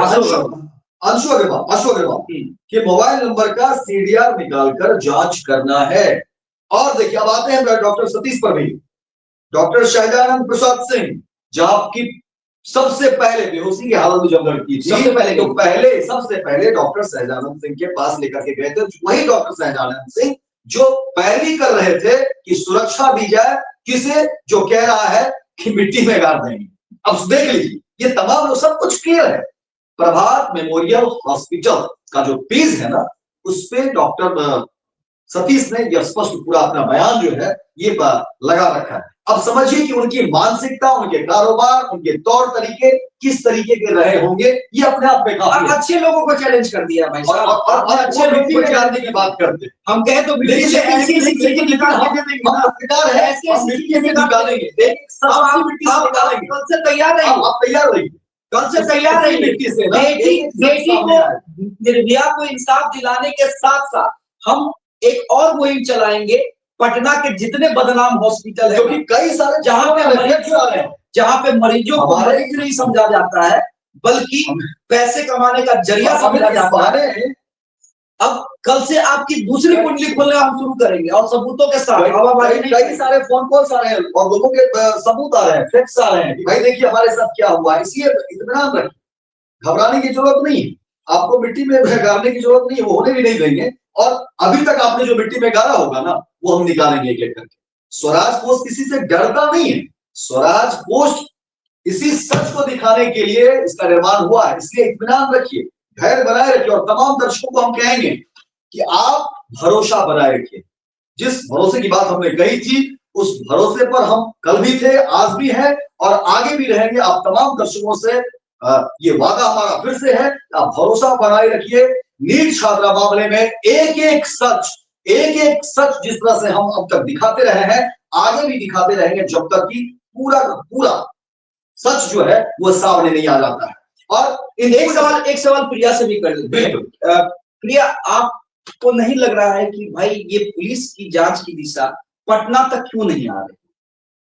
अंशु अग्रवाल के मोबाइल नंबर का सीडीआर निकालकर जांच करना है। और देखिए अब आते हैं डॉक्टर सतीश पर भी। डॉक्टर शहजानंद प्रसाद सिंह, जहां की सबसे पहले बेहोशी की हालत में जब लड़की थी, सबसे पहले डॉक्टर शहजानंद सिंह के पास लेकर के गए थे। वही डॉक्टर शहजानंद सिंह जो पैरवी कर रहे थे कि सुरक्षा दी जाए किसे, जो कह रहा है कि मिट्टी में गाड़ देंगे। अब देख लीजिए, ये तमाम लोग सब कुछ क्लियर है। प्रभात मेमोरियल हॉस्पिटल का जो पेज है ना, उस पे डॉक्टर सतीश ने यह स्पष्ट पूरा अपना बयान जो है ये लगा रखा है। अब समझिए कि उनकी मानसिकता, उनके कारोबार, उनके तौर तरीके किस तरीके के रहे होंगे, ये अपने आप में काफी अच्छे लोगों को चैलेंज कर दिया भाई साहब। और अच्छे मिट्टी में गाड़ने की बात करते, हम कहे तो मिट्टी से ऐसी मिट्टी से निकालेंगे, कल से तैयार रहिए, आप तैयार रहिए, कल से तैयार रहिए। बेटी को, निर्भया को इंसाफ दिलाने के साथ साथ हम एक और मुहिम चलाएंगे। पटना के जितने बदनाम हॉस्पिटल है, क्योंकि कई सारे जहां पे मरीजों को मरीज नहीं समझा जाता है, बल्कि पैसे कमाने का जरिया समझा जाता है। अब कल से आपकी दूसरी कुंडली खोलना हम शुरू करेंगे, और सबूतों के साथ। कई सारे फोन कॉल्स आ रहे हैं और लोगों के सबूत आ रहे हैं, फैक्ट्स आ रहे हैं कि भाई देखिए हमारे साथ क्या हुआ। इसलिए इत्मीनान रखिए, घबराने की जरूरत नहीं है, आपको मिट्टी में गाड़ने की जरूरत नहीं है, वो होने भी नहीं देंगे। और अभी तक आपने जो मिट्टी में गाड़ा होगा ना, वो हम निकालेंगे एक एक करके। स्वराज पोस्ट किसी से डरता नहीं है, स्वराज पोस्ट इसी सच को दिखाने के लिए इसका निर्माण हुआ है। इसलिए इत्मीनान रखिए, धैर्य बनाए रखिए, और तमाम दर्शकों को हम कहेंगे कि आप भरोसा बनाए रखिए। जिस भरोसे की बात हमने कही थी, उस भरोसे पर हम कल भी थे, आज भी हैं और आगे भी रहेंगे। आप तमाम दर्शकों से ये वादा हमारा फिर से है, आप भरोसा बनाए रखिए। नीट छात्रा मामले में एक एक सच जिस तरह से हम अब तक दिखाते रहे हैं, आगे भी दिखाते रहेंगे, जब तक कि पूरा का पूरा सच जो है वो सामने नहीं आ जाता है। और एक सवाल प्रिया से भी कर लेते हैं। प्रिया, आपको नहीं लग रहा है कि भाई ये पुलिस की जांच की दिशा पटना तक क्यों नहीं आ रही?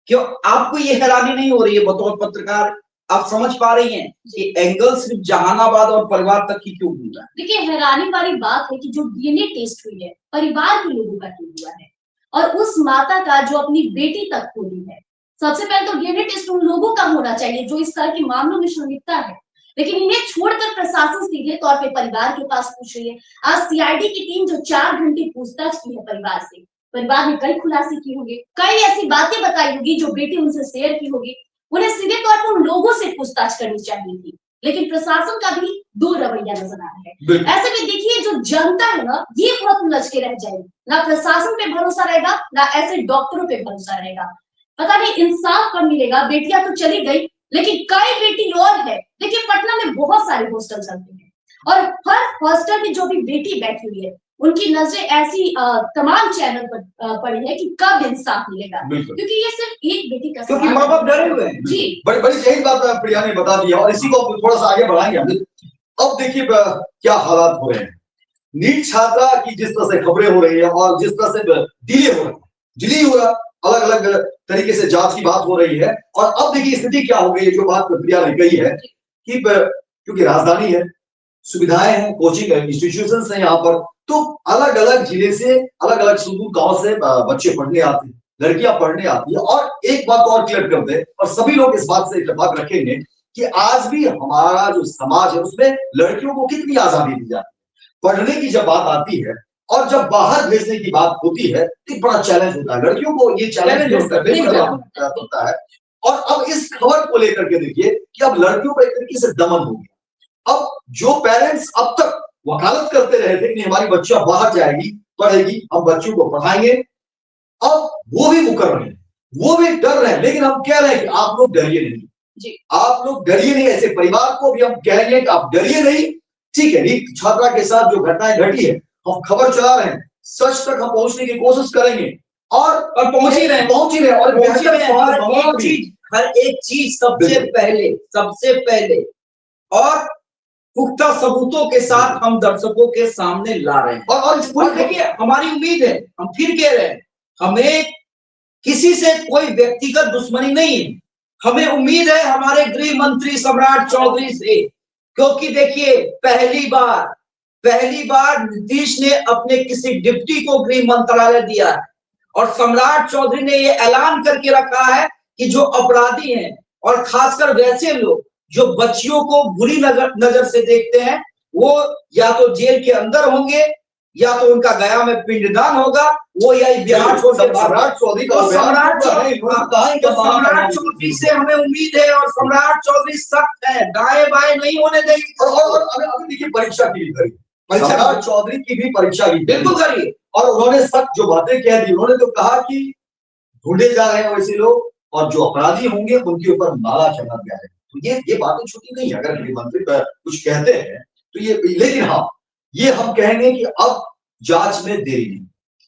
क्यों आपको ये हैरानी नहीं हो रही है बतौर पत्रकार? आप समझ पा रही हैं कि एंगल सिर्फ जहानाबाद और परिवार तक ही क्यों घूम रहा है? देखिए, हैरानी वाली बात है कि जो डीएनए टेस्ट हुई है परिवार के लोगों का क्यों हुआ है, और उस माता का जो अपनी बेटी तक खोली है। सबसे पहले तो डीएनए टेस्ट उन लोगों का होना चाहिए जो इस तरह के मामलों में संलिप्त है, लेकिन इन्हें छोड़कर प्रशासन सीधे तौर पे परिवार के पास पूछ रही है। आज सीआईडी की टीम जो 4 घंटे पूछताछ की है परिवार से, परिवार ने कई खुलासे किए होंगे, कई ऐसी बातें बताई होगी जो बेटी उनसे शेयर की होगी। उन्हें सीधे तौर पर उन लोगों से पूछताछ करनी चाहिए थी, लेकिन प्रशासन का भी दो रवैया नजर आ रहा है। ऐसे में देखिए, जो जनता है ना, ये बहुत उलझ के रह जाएगी। ना प्रशासन पे भरोसा रहेगा, ना ऐसे डॉक्टरों पे भरोसा रहेगा। पता नहीं इंसाफ कब मिलेगा। बेटियां तो चली गई, लेकिन कई बेटी और है। देखिए, पटना में बहुत सारे हॉस्टल चलते हैं, और हर हॉस्टल में जो भी बेटी बैठी हुई है उनकी नजरें ऐसी तमाम चैनल पर पड़ी है कि कब इंसाफ मिलेगा, क्योंकि ये सिर्फ एक बेटी का क्योंकि माँ बाप डरे हुए हैं। जी बड़ी बड़ी सही बात प्रिया ने बता दिया और इसी को थोड़ा सा आगे बढ़ाएंगे हम। अब देखिए क्या हालात हो रहे हैं। नीट छात्रा की जिस तरह से खबरें हो रही है और जिस तरह से डिले हो रहा, अलग अलग तरीके से जांच की बात हो रही है। और अब देखिए स्थिति क्या हो गई है, जो बात प्रिया ने कही है कि क्योंकि राजधानी है, सुविधाएं हैं, कोचिंग इंस्टीट्यूशंस हैं यहाँ पर, तो अलग अलग जिले से अलग अलग सुदूर गांव से बच्चे पढ़ने आते हैं, लड़कियां पढ़ने आती है। और एक बात और क्लियर कर दे, और सभी लोग इस बात से इत्तेफाक रखेंगे कि आज भी हमारा जो समाज है उसमें लड़कियों को कितनी आजादी दी जाती है। पढ़ने की जब बात आती है और जब बाहर भेजने की बात होती है तो बड़ा चैलेंज होता है, लड़कियों को ये चैलेंज होता है। और अब इस खबर को लेकर के देखिए कि अब लड़कियों पर एक तरीके से दमन हो गया। अब जो पेरेंट्स अब तक वकालत करते रहे थे कि हमारी बच्चा बाहर जाएगी, पढ़ेगी, हम बच्चों को पढ़ाएंगे, अब वो भी मुकर रहे हैं, वो भी डर रहे हैं। लेकिन हम कह रहे हैं कि आप लोग डरिए नहीं जी, आप लोग डरिए नहीं। ऐसे परिवार को भी हम कह रहे हैं कि आप डरिए नहीं। ठीक है, नीट छात्रा के साथ जो घटनाएं घटी है, हम खबर चला रहे हैं, सच तक हम पहुंचने की कोशिश करेंगे और पहुंच ही रहे हैं और हर एक चीज सबसे पहले और पुख्ता सबूतों के साथ हम दर्शकों के सामने ला रहे हैं। और देखिए हमारी उम्मीद है, हम फिर कह रहे हैं, हमें किसी से कोई व्यक्तिगत दुश्मनी नहीं है। हमें उम्मीद है हमारे गृह मंत्री सम्राट चौधरी से, क्योंकि देखिए पहली बार नीतीश ने अपने किसी डिप्टी को गृह मंत्रालय दिया है और सम्राट चौधरी ने ये ऐलान करके रखा है कि जो अपराधी हैं और खासकर वैसे लोग जो बच्चियों को बुरी नजर से देखते हैं, वो या तो जेल के अंदर होंगे या तो उनका गया में पिंडदान होगा, वो या बिहार छोड़ के सम्राट चौधरी से हमें उम्मीद है। और सम्राट चौधरी सख्त है, दाएं बाएं नहीं होने देंगे। और अभी देखिए परीक्षा की भी करी, सम्राट चौधरी की भी परीक्षा की बिल्कुल करिए। और उन्होंने सख्त जो बातें कह दी, उन्होंने तो कहा कि ढूंढे जा रहे हैं वैसे लोग और जो अपराधी होंगे उनके ऊपर माला चढ़ा गया है। तो ये बातें छोटी नहीं है। अगर गृह मंत्री कुछ कहते हैं तो ये, लेकिन हाँ ये हम कहेंगे कि अब जांच में देरी नहीं,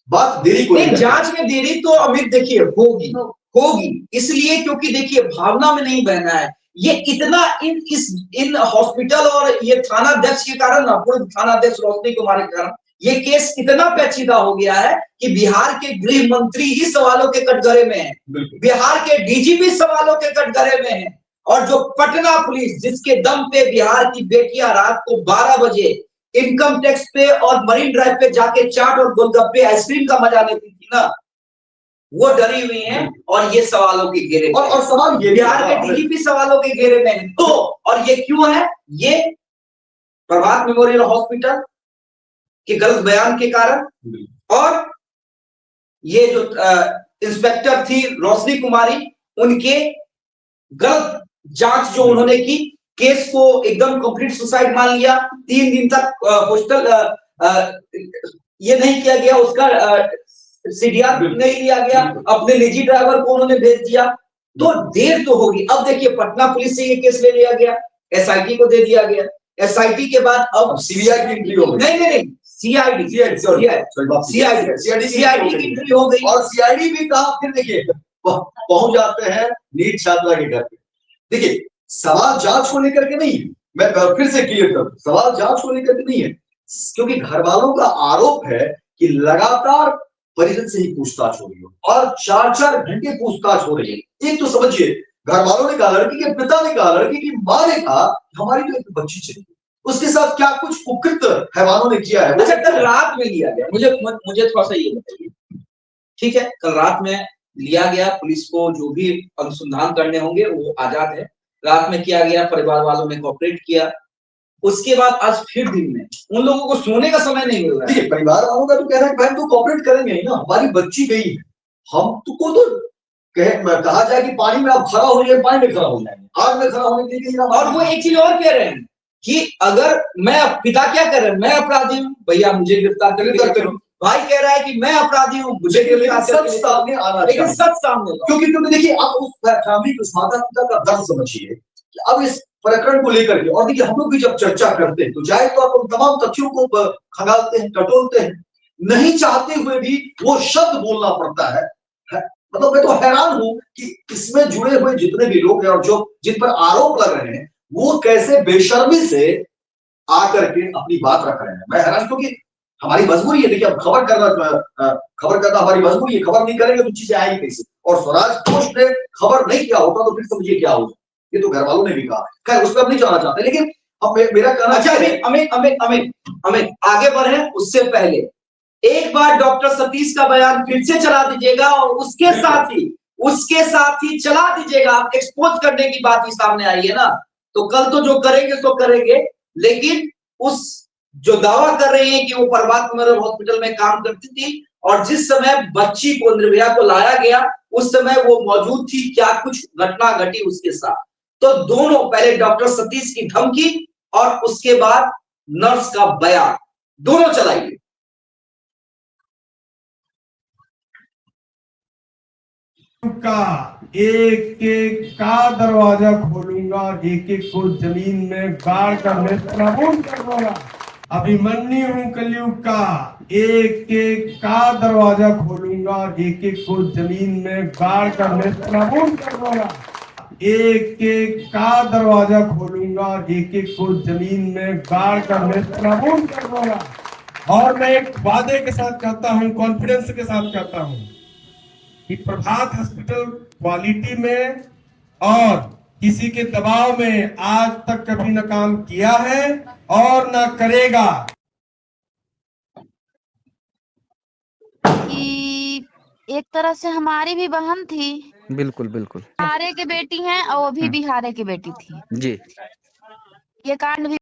बात देरी को नहीं। जांच में देरी तो अमित देखिए होगी इसलिए क्योंकि देखिए भावना में नहीं बहना है। ये इतना इन हॉस्पिटल और ये थानाध्यक्ष के कारण ना, पूर्व थानाध्यक्ष रोशनी कुमार के कारण ये केस इतना पेचीदा हो गया है कि बिहार के गृह मंत्री ही सवालों के कटघरे में है, बिहार के डीजीपी सवालों के कटघरे में है। और जो पटना पुलिस जिसके दम पे बिहार की बेटियां रात को 12 बजे इनकम टैक्स पे और मरीन ड्राइव पे जाके चाट और गोलगप्पे आइसक्रीम का मजा लेती थी ना, वो डरी हुई हैं और ये सवालों के घेरे में। और सवाल ये बिहार के डीजीपी सवालों के घेरे में है। तो और ये क्यों है? ये प्रभात मेमोरियल हॉस्पिटल के गलत बयान के कारण और ये जो इंस्पेक्टर थी रोशनी कुमारी, उनके गलत जांच जो उन्होंने की, केस को एकदम कंप्लीट सुसाइड मान लिया। 3 दिन तक हॉस्टल ये नहीं किया गया, उसका सीडीआर नहीं लिया गया, अपने निजी ड्राइवर को उन्होंने भेज दिया। तो देर तो होगी। अब देखिए पटना पुलिस से ये केस ले लिया गया, एसआईटी को दे दिया गया, एसआईटी के बाद अब सीबीआई की एंट्री हो गई। नहीं सीआईडी की एंट्री हो गई। और सीआईडी भी कहा, फिर देखिए पहुंच जाते हैं नीट छात्रा के घर पे। देखिए सवाल जांच को लेकर के नहीं है, मैं फिर से क्लियर करूं, सवाल जांच को लेकर के नहीं है, क्योंकि घर वालों का आरोप है कि लगातार परिजन से ही पूछताछ हो रही है और 4-4 घंटे पूछताछ हो रही है। एक तो समझिए, घर वालों ने कहा, लड़की के पिता ने कहा, लड़की की माँ ने कहा हमारी तो एक बच्ची चाहिए, उसके साथ क्या कुछ कुकृत हैवानों ने किया है। अच्छा कल रात में लिया गया, मुझे थोड़ा सा ये बताइए, ठीक है, कल रात में लिया गया, पुलिस को जो भी अनुसंधान करने होंगे वो आजाद है, रात में किया गया, परिवार वालों ने कोऑपरेट किया। उसके बाद आज फिर दिन में उन लोगों को सोने का समय नहीं मिल रहा है। परिवार वालों का तो कह रहे हैं भाई तो कोऑपरेट करेंगे ही ना, हमारी बच्ची गई है, हम तो कहा जाए कि पानी में आप खड़ा हो जाए, पानी में खड़ा हो जाएंगे, आग में खड़ा होने के लिए। और वो एक चीज और कह रहे हैं कि अगर मैं, पिता क्या कर रहे हैं, मैं अपराधी हूँ भैया मुझे गिरफ्तार करो, भाई कह रहा है कि मैं अपराधी हूँ मुझे गिरफ्तार सच सामने आना, लेकिन सच सामने, क्योंकि देखिए आप उस फैमिली, उस माता पिता का दर्द समझिए कि अब इस प्रकरण को लेकर के, और देखिए हम लोग भी जब चर्चा करते हैं तो चाहे तो आप उन तमाम तथ्यों को खंगालते हैं, टटोलते हैं, नहीं चाहते हुए भी वो शब्द बोलना पड़ता है। मतलब मैं तो हैरान हूं कि इसमें जुड़े हुए जितने भी लोग हैं और जो जिन पर आरोप लग रहे हैं वो कैसे बेशर्मी से आकर के अपनी बात रख रहे हैं। मैं हैरान, क्योंकि हमारी मजबूरी है। देखिए अब खबर करना हमारी मजबूरी है, खबर नहीं करेंगे तो चीजें आएंगी कैसे। और स्वराज पोस्ट ने खबर नहीं किया होता तो फिर समझिए क्या होगा, ये तो घर वालों ने भी कहा। खैर उस पर नहीं जाना चाहते, लेकिन अब मेरा कहना अमित आगे बढ़े उससे पहले एक बार डॉक्टर सतीश का बयान फिर से चला दीजिएगा और उसके साथ ही चला दीजिएगा। आप एक्सपोज करने की बात ही सामने आई है ना, तो कल तो जो करेंगे सो करेंगे, लेकिन उस जो दावा कर रहे हैं कि वो प्रभात मेमोरियल हॉस्पिटल में काम करती थी और जिस समय बच्ची को, निर्भया को लाया गया उस समय वो मौजूद थी, क्या कुछ घटना घटी उसके साथ। तो दोनों, पहले डॉक्टर सतीश की धमकी और उसके बाद नर्स का बयान, दोनों चलाइए। का एक एक का दरवाजा खोलूंगा, एक एक को जमीन में गाड़ कर नेस्तनाबूद कर दूंगा। अभिमन्यु हूं कलयुग का, एक एक का दरवाजा खोलूंगा, एक एक को जमीन में गाड़ कर नेस्तनाबूद कर दूंगा। एक एक का दरवाजा खोलूंगा, एक एक को जमीन में गाड़ कर नेस्तनाबूद कर दूंगा। और मैं एक वादे के साथ कहता हूं, कॉन्फिडेंस के साथ कहता हूं कि प्रभात हॉस्पिटल क्वालिटी में और किसी के दबाव में आज तक कभी न काम किया है और न करेगा। कि एक तरह से हमारी भी बहन थी। बिल्कुल बिल्कुल। बिहारे की बेटी हैं और वो भी बिहारे की बेटी थी जी। ये कांड भी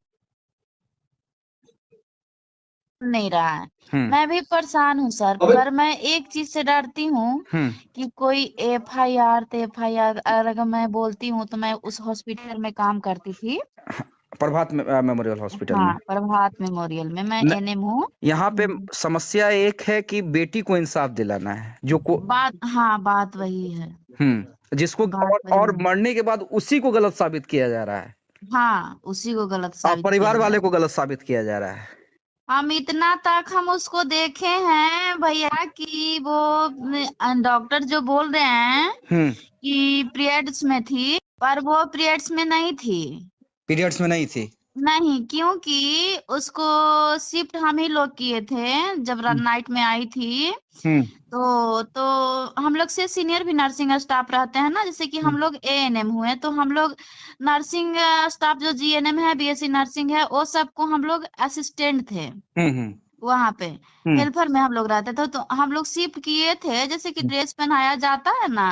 नहीं रहा है। मैं भी परेशान हूँ सर, पर मैं एक चीज से डरती हूँ कि कोई एफआईआर तो एफआईआर अगर मैं बोलती हूँ तो मैं उस हॉस्पिटल में काम करती थी, प्रभात मेमोरियल हॉस्पिटल में। प्रभात मेमोरियल में मैं एनएम हूँ। यहाँ पे समस्या एक है कि बेटी को इंसाफ दिलाना है, जो को बात वही है। जिसको और मरने के बाद उसी को गलत साबित किया जा रहा है। हाँ, उसी को गलत साबित, परिवार वाले को गलत साबित किया जा रहा है। हम इतना तक हम उसको देखे हैं भैया कि वो डॉक्टर जो बोल रहे हैं कि पीरियड्स में थी, पर वो पीरियड्स में नहीं थी। पीरियड्स में नहीं थी नहीं, क्योंकि उसको शिफ्ट हम ही लोग किए थे जब नाइट में आई थी। तो हम लोग से सीनियर भी नर्सिंग स्टाफ रहते हैं ना, जैसे कि हम लोग एएनएम हुए तो हम लोग नर्सिंग स्टाफ जो जीएनएम है, बीएससी नर्सिंग है, वो सबको हम लोग असिस्टेंट थे वहाँ पे, हेल्पर में हम लोग रहते थे। तो हम लोग शिफ्ट किए थे, जैसे कि ड्रेस पहनाया जाता है ना,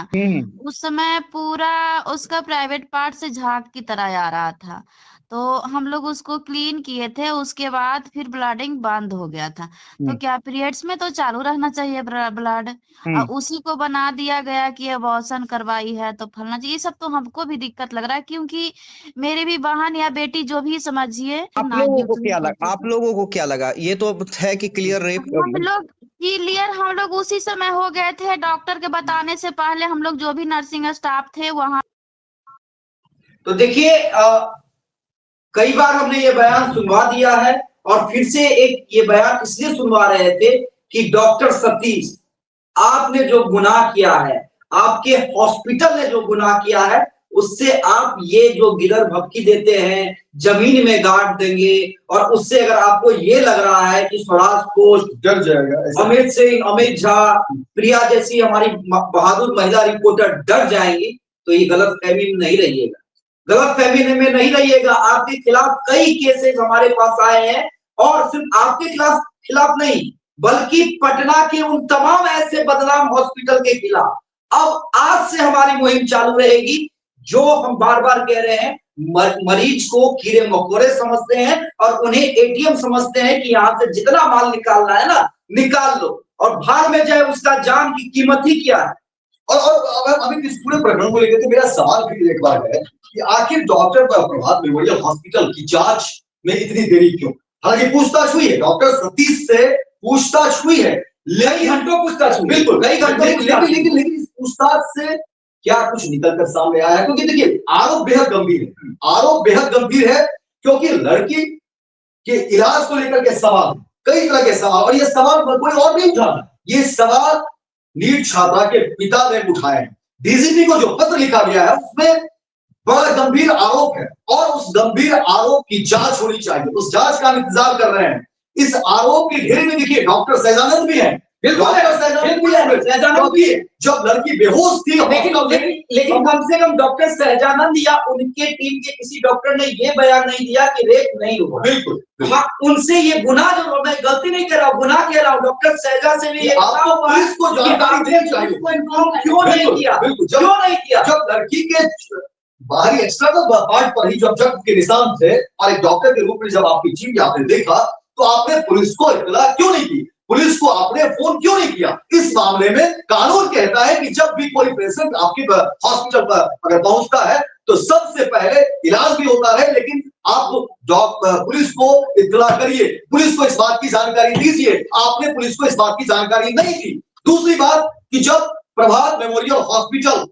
उस समय पूरा उसका प्राइवेट पार्ट से झाग की तरह आ रहा था। तो हम लोग उसको क्लीन किए थे, उसके बाद फिर ब्लडिंग बंद हो गया था। तो क्या पीरियड्स में तो चालू रहना चाहिए ब्लड, और उसी को बना दिया गया कि अबॉर्शन करवाई है तो फलना चाहिए। ये सब तो हमको भी दिक्कत लग रहा है, क्योंकि मेरी भी बहन या बेटी जो भी समझिए। आप लोगों को क्या लगा? ये तो है कि क्लियर रेप, हम लोग उसी समय हो गए थे। डॉक्टर के बताने से पहले हम लोग जो भी नर्सिंग स्टाफ थे वहाँ। तो देखिए कई बार हमने ये बयान सुनवा दिया है और फिर से एक ये बयान इसलिए सुनवा रहे थे कि डॉक्टर सतीश, आपने जो गुनाह किया है, आपके हॉस्पिटल ने जो गुनाह किया है, उससे आप ये जो गिरर भपकी देते हैं, जमीन में गाड़ देंगे, और उससे अगर आपको ये लग रहा है कि स्वराज पोस्ट डर जाएगा, अमित सिंह, अमित झा, प्रिया जैसी हमारी बहादुर महिला रिपोर्टर डर जाएंगी, तो ये गलत फहमी में नहीं रहिएगा, गलत फहमी में नहीं रहिएगा। आपके खिलाफ कई केसेस हमारे पास आए हैं, और सिर्फ आपके खिलाफ नहीं, बल्कि पटना के उन तमाम ऐसे बदनाम हॉस्पिटल के खिलाफ अब आज से हमारी मुहिम चालू रहेगी। जो हम बार बार कह रहे हैं, मरीज को कीड़े मकोड़े समझते हैं और उन्हें एटीएम समझते हैं कि यहाँ से जितना माल निकालना है ना, निकाल लो, और भाड़ में जाए उसका जान की कीमत ही क्या है। और अभी इस पूरे प्रकरण को लेकर के मेरा सवाल फिर एक बार है कि आखिर डॉक्टर प्रभात मेमोरियल हॉस्पिटल की जांच में इतनी देरी क्यों? हालांकि पूछताछ हुई है, डॉक्टर सतीश से पूछताछ हुई है, कई घंटों पूछताछ हुई, बिल्कुल कई घंटों, लेकिन इस पूछताछ से क्या कुछ निकलकर सामने आया है? क्योंकि देखिए आरोप बेहद गंभीर है, आरोप बेहद गंभीर है, क्योंकि लड़की के इलाज को लेकर के सवाल, कई तरह के सवाल, और ये सवाल कोई और नहीं उठा, ये सवाल नीट छात्रा के पिता ने उठाए हैं। डीजीपी को जो पत्र लिखा गया है उसमें बड़ा गंभीर आरोप है और उस गंभीर आरोप की जांच होनी चाहिए। उस जांच का हम इंतजार कर रहे हैं। इस आरोप के घेरे में देखिए डॉक्टर सहजानंद भी हैं, जब लड़की बेहोश थी, लेकिन कम से कम डॉक्टर सहजानंद या उनके टीम के किसी डॉक्टर ने ये बयान नहीं दिया कि रेप नहीं हुआ। बिल्कुल, हाँ, उनसे ये गुनाह, जो मैं गलती नहीं कर रहा हूँ, गुनाह कह रहा हूँ। डॉक्टर सहजा से भी आपको पुलिस को जानकारी देनी चाहिए, क्यों नहीं किया, क्यों नहीं किया? जब लड़की के बाहरी एक्सटर्नल पार्ट पर ही जब जख्म के निशान थे और एक डॉक्टर के रूप में जब आपकी टीम आपने देखा, तो आपने पुलिस को इत्तला क्यों नहीं की? पुलिस को आपने फोन क्यों नहीं किया? इस मामले में कानून कहता है कि जब भी कोई पेशेंट आपके हॉस्पिटल पर अगर पहुंचता है तो सबसे पहले इलाज भी होता है, लेकिन आप पुलिस को इत्तला करिए, पुलिस को इस बात की जानकारी दीजिए। आपने पुलिस को इस बात की जानकारी नहीं दी। दूसरी बात कि जब प्रभात मेमोरियल हॉस्पिटल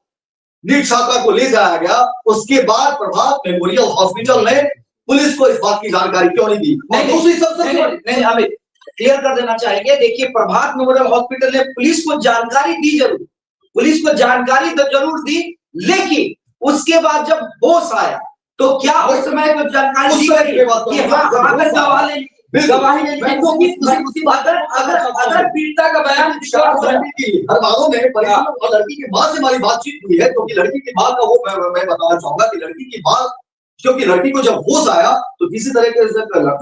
नीट छात्रा को ले जाया गया, उसके बाद प्रभात मेमोरियल हॉस्पिटल ने पुलिस को इस बात की जानकारी क्यों नहीं दी? दूसरी सबसे हमें क्लियर कर देना चाहिए। देखिए, प्रभात मेमोरियल हॉस्पिटल ने पुलिस को जानकारी दी, जरूर पुलिस को जानकारी तो जरूर दी, लेकिन उसके बाद जब होश आया तो क्या उस समय को जानकारी दी गई गवाही ने अगर पीड़िता का बयान लड़की की माँ से हमारी बातचीत हुई है, क्योंकि लड़की की माँ का वो मैं बताना चाहूंगा कि लड़की की माँ, क्योंकि लड़की को जब होश आया तो किसी तरह के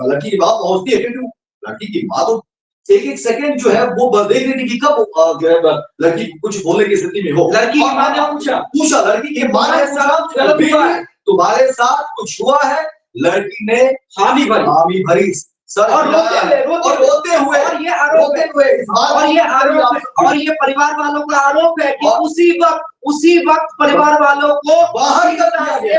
लड़की की माँ पहुंचती है, क्योंकि लड़की की माँ तो एक सेकंड जो है वो देख रही थी कि कब जो है लड़की कुछ बोलने की स्थिति में हो। लड़की की माँ ने पूछा लड़की की माँ ने, तुम्हारे साथ कुछ हुआ है? लड़की ने हामी भरी सर, और रोते हुए और ये परिवार वालों का आरोप है कि उसी वक्त परिवार वालों को बाहर कर दिया गया।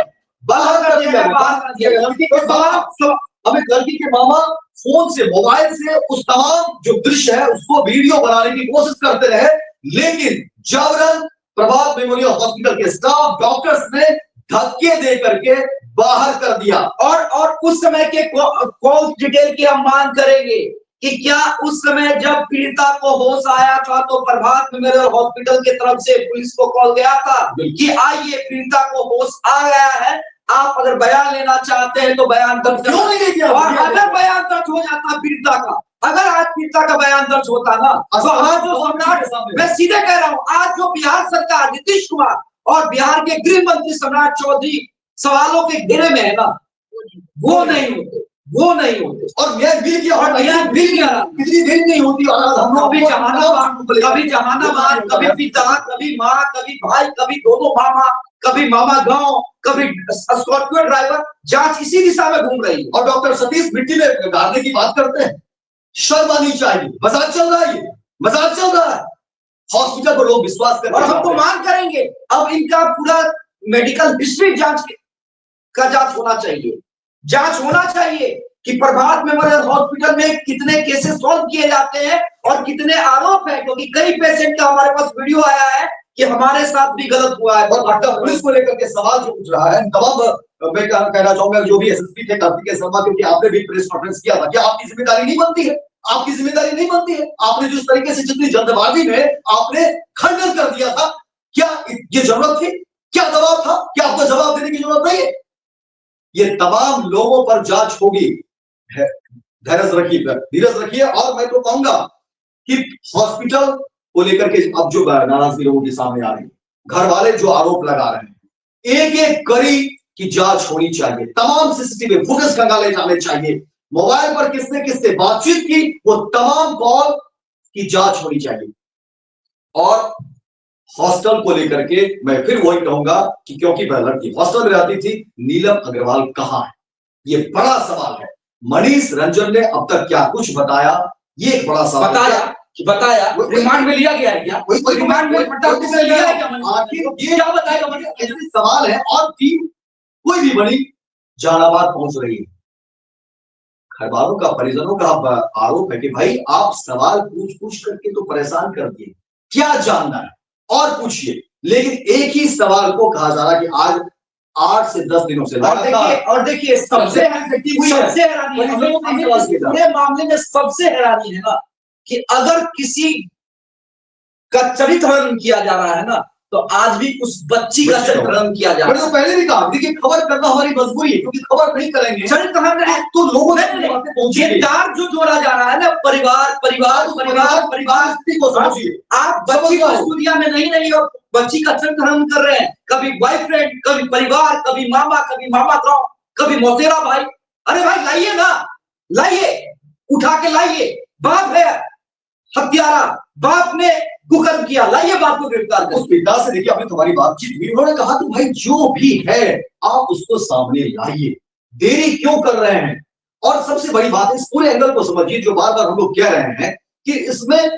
हमें लड़की के मामा फोन से, मोबाइल से उस तमाम जो दृश्य है उसको वीडियो बनाने की कोशिश करते रहे, लेकिन जबरन प्रभात मेमोरियल हॉस्पिटल के स्टाफ डॉक्टर्स ने धक्के दे करके बाहर कर दिया। और उस समय के कॉल डिटेल की हम मांग करेंगे कि क्या उस समय जब पीड़िता को होश आया था तो प्रभात मेमोरियल हॉस्पिटल की तरफ से पुलिस को कॉल गया था कि आइए पीड़िता को होश आ गया है, आप अगर बयान लेना चाहते हैं तो बयान दर्ज क्यों नहीं किया? अगर बयान दर्ज हो जाता पीड़िता का, अगर आज पीड़िता का बयान दर्ज होता ना, तो आज जो सम्राट, मैं सीधे कह रहा हूँ, आज जो बिहार सरकार नीतीश कुमार और बिहार के गृह मंत्री सम्राट चौधरी सवालों के घेरे में है ना, वो नहीं होते। और मैं मिल गया कितनी देर नहीं होती, और हम लोग कभी जहानाबाद, कभी पिता, कभी माँ, कभी भाई, कभी दोनों मामा, कभी मामा गांव, कभी स्कॉर्पियो ड्राइवर, जांच इसी दिशा में घूम रही है। और डॉक्टर सतीश मिट्टी में गाड़ने की बात करते हैं, शर्म आनी चाहिए। मजाक चल रहा है, मजाक चल रहा है। हॉस्पिटल को लोग विश्वास करते हैं और हम तो मांग करेंगे अब इनका पूरा मेडिकल हिस्ट्री जांच होना चाहिए कि प्रभात मेमोरियल हॉस्पिटल में कितने केसेस सॉल्व किए जाते हैं और कितने आरोप है, क्योंकि कई पेशेंट का हमारे पास वीडियो आया है कि हमारे साथ भी गलत हुआ है। और पुलिस को लेकर के सवाल जो पूछ रहा है, तमाम मैं कहना चाहूंगा जो भी एसएसपी थे कार्तिकेय शर्मा, क्योंकि आपने भी प्रेस कॉन्फ्रेंस किया था, क्या आपकी जिम्मेदारी नहीं बनती है? आपकी जिम्मेदारी नहीं बनती है? आपने जिस तरीके से जितनी जल्दबाजी में आपने खंडन कर दिया था, क्या ये जरूरत थी? क्या दबाव था? क्या आपको जवाब देने की जरूरत नहीं है? ये तमाम लोगों पर जांच होगी, धीरज रखिए। और मैं तो कहूंगा कि हॉस्पिटल को लेकर के अब जो नाराजगी लोगों के सामने आ रही है, घर वाले जो आरोप लगा रहे हैं, एक एक कड़ी की जांच होनी चाहिए। तमाम सीसीटीवी फुटेज खंगाले जाने चाहिए। मोबाइल पर किसने किससे बातचीत की, वो तमाम कॉल की जांच होनी चाहिए। और हॉस्टल को लेकर के मैं फिर वही कहूंगा कि क्योंकि वह लड़की हॉस्टल में रहती थी, नीलम अग्रवाल कहां है? ये बड़ा सवाल है। मनीष रंजन ने अब तक क्या कुछ बताया, ये एक बड़ा सवाल बताया रिमांड में लिया गया है क्या? रिमांड में लिया है क्या? आखिर ये क्या बताएगा? ऐसे सवाल है। और टीम कोई भी बड़ी जहानाबाद पहुंच रही है। घर वालों का, परिजनों का आरोप है कि भाई आप सवाल पूछ करके तो परेशान कर दिए, क्या जानना है और पूछिए। लेकिन एक ही सवाल को कहा जा रहा है कि आज 8 से 10 दिनों से और देखिए सबसे हैरानी है, पूरे मामले में सबसे हैरानी है ना कि अगर किसी का चरित्र हनन किया जा रहा है ना, तो आज भी उस बच्ची का चरित्र हनन किया जा रहा है। तो पहले भी कहा देखिए खबर करना हमारी मजबूरी है, क्योंकि खबर नहीं करेंगे चरित्र हनन तो लोगों ये तार जो जोड़ा जा रहा है ना, परिवार परिवार परिवार परिवार को समझिए। आप बच्ची को स्टूडियो में नहीं रही हो, बच्ची का चरित्र हनन कर रहे हैं, कभी बॉयफ्रेंड, कभी परिवार, कभी मामा गाँव, कभी मौसेरा भाई। अरे भाई लाइए ना, लाइए, उठा के लाइए, बाप है हत्यारा, बाप ने कुकर्म किया, लाइए बाप को गिरफ्तार कर। उस पिता से देखिए अभी तुम्हारी बातचीत हुई, उन्होंने कहा कि भाई जो भी है आप उसको सामने लाइए, देरी क्यों कर रहे हैं। और सबसे बड़ी बात इस पूरे एंगल को समझिए जो बार बार हम लोग कह रहे हैं कि इसमें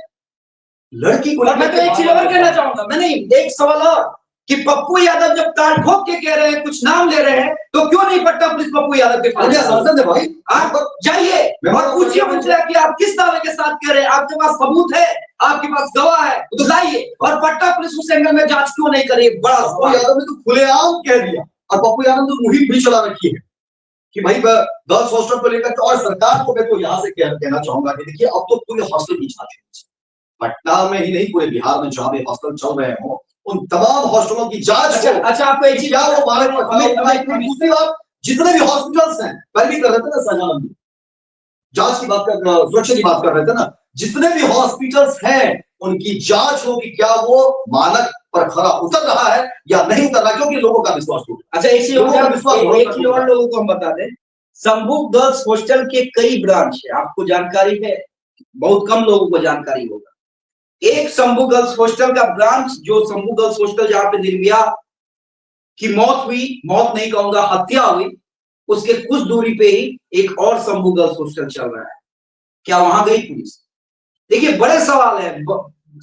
लड़की को, मैं तो एक चीज और कहना चाहूंगा, मैं नहीं, एक सवाल और कि पप्पू यादव जब तार ठोक के कह रहे हैं, कुछ नाम ले रहे हैं, तो क्यों नहीं पट्टा पुलिस पप्पू यादव के पास समझते भाई? आप जाइए और पूछिए मुझसे कि आप किस दावे के साथ कह रहे हैं, आपके पास सबूत है, आपके पास गवाह है, तो लाइए। और पट्टा पुलिस उस एंगल में जांच क्यों नहीं करी? बड़ा पप्पू यादव ने तो खुलेआम कह दिया, और पप्पू यादव तो मुहिम भी चला रखी है कि भाई गर्ल्स हॉस्टल को लेकर। और सरकार को मैं तो यहाँ से कहना चाहूंगा कि देखिए अब तो पूरे हॉस्टल की जांच होनी चाहिए, पटना में ही नहीं पूरे बिहार में जहां भी हॉस्टल चल रहे हो उन तमाम हॉस्टलों की जांच। अच्छा आपको एक चीज, दूसरी बात, जितने भी हॉस्पिटल्स हैं, पहले भी कर रहे थे ना सजानंद, जांच की बात कर, सुरक्षा की बात कर रहे थे ना, जितने भी हॉस्पिटल्स हैं उनकी जांच हो कि क्या वो मानक पर खरा उतर रहा है या नहीं उतर रहा, क्योंकि लोगों का विश्वास हो। अच्छा एक चीज और लोगों को हम बता दें, शंभू गर्ल्स हॉस्टल के कई ब्रांच है, आपको जानकारी है, बहुत कम लोगों को जानकारी होगा। एक शंभू गर्ल्स हॉस्टल का ब्रांच, जो शंभू गर्ल्स हॉस्टल जहां पे निर्भया की मौत हुई, मौत नहीं कहूंगा हत्या हुई, उसके कुछ दूरी पे ही एक और शंभू गर्ल्स हॉस्टल चल रहा है। क्या वहां गई पुलिस? देखिए बड़े सवाल है,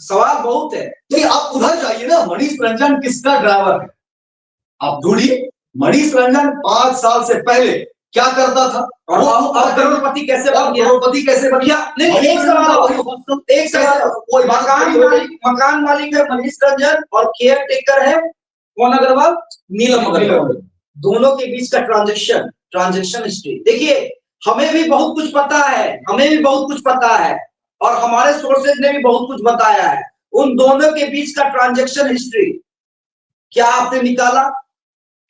सवाल बहुत है। नहीं आप उधर जाइए ना, मनीष रंजन किसका ड्राइवर है आप ढूंढिए। मनीष रंजन 5 साल से पहले क्या करता था, और वो करोड़पति कैसे बन गया? करोड़पति कैसे बन गया? नहीं एक सवाल, मकान मालिक है मनीष रंजन और केयर टेकर है कौन अग्रवाल, नीलम अग्रवाल। दोनों के बीच का ट्रांजैक्शन हिस्ट्री देखिए, हमें भी बहुत कुछ पता है, और हमारे सोर्सेज ने भी बहुत कुछ बताया है। उन दोनों के बीच का ट्रांजैक्शन हिस्ट्री क्या आपने निकाला?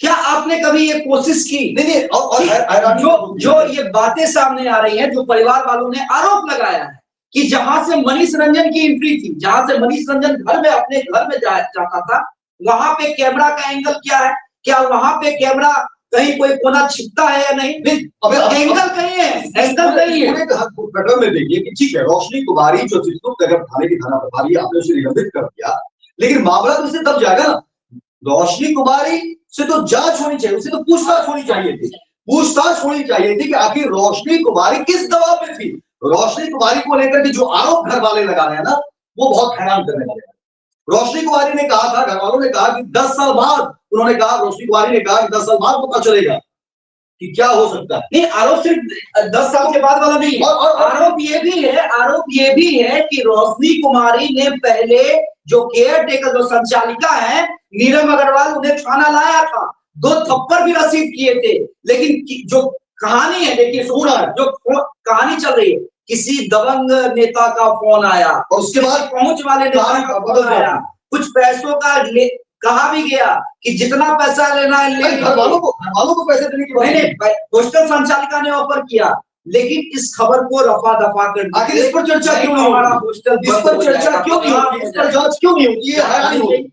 क्या आपने कभी ये कोशिश की? नहीं, और जो ये बातें सामने आ रही हैं, जो परिवार वालों ने आरोप लगाया है कि जहां से मनीष रंजन की एंट्री थी, जहां से मनीष रंजन अपने घर में जाता था, वहां पे कैमरा का एंगल क्या है? क्या वहां पे कैमरा कहीं कोई कोना छिपता है या नहीं? एंगल कहीं है, एंगल कहीं है। प्रकरण में देखिए कि ठीक है, रोशनी कुमारी जो चित्रकूट नगर थाने की थाना प्रभारी, आपने उसे निलंबित कर दिया, लेकिन मामला तो इससे तब जाएगा ना। रोशनी कुमारी से तो जांच होनी चाहिए, उसे तो पूछताछ होनी चाहिए थी कि आखिर रोशनी कुमारी किस दबाव में थी। रोशनी कुमारी को लेकर के जो आरोप घर वाले लगा रहे हैं ना, वो बहुत हैरान करने वाले हैं। रोशनी कुमारी ने कहा था, घर वालों ने कहा कि 10 साल बाद, उन्होंने कहा, रोशनी कुमारी ने कहा कि 10 साल बाद पता चलेगा कि क्या हो सकता है। नहीं, आरोप सिर्फ 10 साल के बाद वाला नहीं है, आरोप ये भी है कि रोशनी कुमारी ने पहले जो केयर टेकर, जो संचालिका है नीलम अग्रवाल, उन्हें थाना लाया था, 2 थप्पड़ भी रसीद किए थे। लेकिन जो कहानी है, देखिए जो कहानी चल रही है, किसी दबंग नेता का फोन आया और उसके बाद पहुंच वाले नेता का फोन आया, कुछ पैसों का कहा भी गया कि जितना पैसा लेना है ले। घर वालों को पैसे देने की नहीं, हॉस्टल संचालिका ने ऑफर किया, लेकिन इस खबर को रफा दफा कर, आखिर इस पर चर्चा क्यों नहीं? हमारा हॉस्टल इस पर चर्चा क्यों नहीं होती? इस पर जांच क्यों नहीं होती?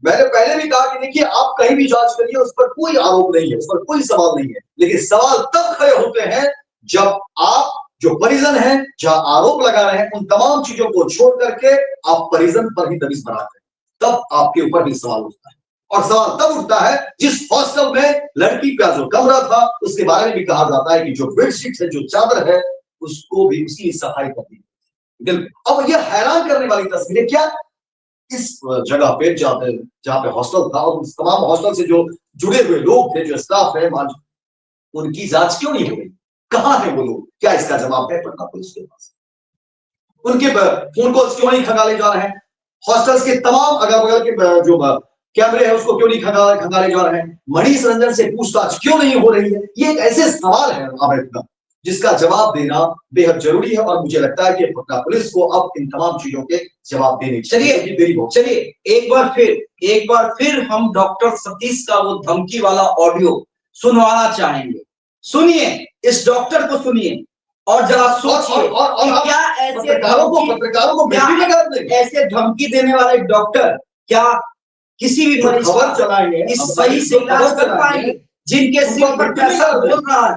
मैंने पहले भी कहा कि देखिए आप कहीं भी जांच करिए, उस पर कोई आरोप नहीं है, उस पर कोई सवाल नहीं है, लेकिन सवाल तब खड़े होते हैं जब आप जो परिजन हैं, जहां आरोप लगा रहे हैं, उन तमाम चीजों को छोड़ करके आप परिजन पर ही दबिश बनाते हैं, तब आपके ऊपर भी सवाल उठता है। और सवाल तब उठता है जिस हॉस्टल में लड़की का जो कमरा था उसके बारे में भी कहा जाता है कि जो बेडशीट है, जो चादर है, उसको भी उसी सफाई करनी। अब ये हैरान करने वाली तस्वीरें, क्या इस जगह पे जहां पे हॉस्टल था और तमाम हॉस्टल से जो जुड़े हुए लोग थे, जो स्टाफ है, उनकी जांच क्यों नहीं हो गई? कहां है वो लोग? क्या इसका जवाब है पटना पुलिस के पास? उनके फोन कॉल्स क्यों नहीं खंगाले जा रहे हैं? हॉस्टल्स के तमाम अगल बगल के जो कैमरे हैं उसको क्यों नहीं खंगाले जा रहे हैं, मनीष रंजन से पूछताछ क्यों नहीं हो रही है। ये एक ऐसे सवाल है आमिर जिसका जवाब देना बेहद जरूरी है और मुझे लगता है कि पटना पुलिस को अब इन तमाम चीजों के जवाब देने चाहिए। चलिए एक बार फिर हम डॉक्टर सतीश का वो धमकी वाला ऑडियो सुनवाना चाहेंगे। सुनिए, इस डॉक्टर को सुनिए और जरा सोचिए क्या ऐसे धमकी देने वाले डॉक्टर क्या किसी भी मरीज खबर चलाएंगे इस सही से इलाज कर पाएंगे, जिनके सिर पर पैसा बोल रहा है,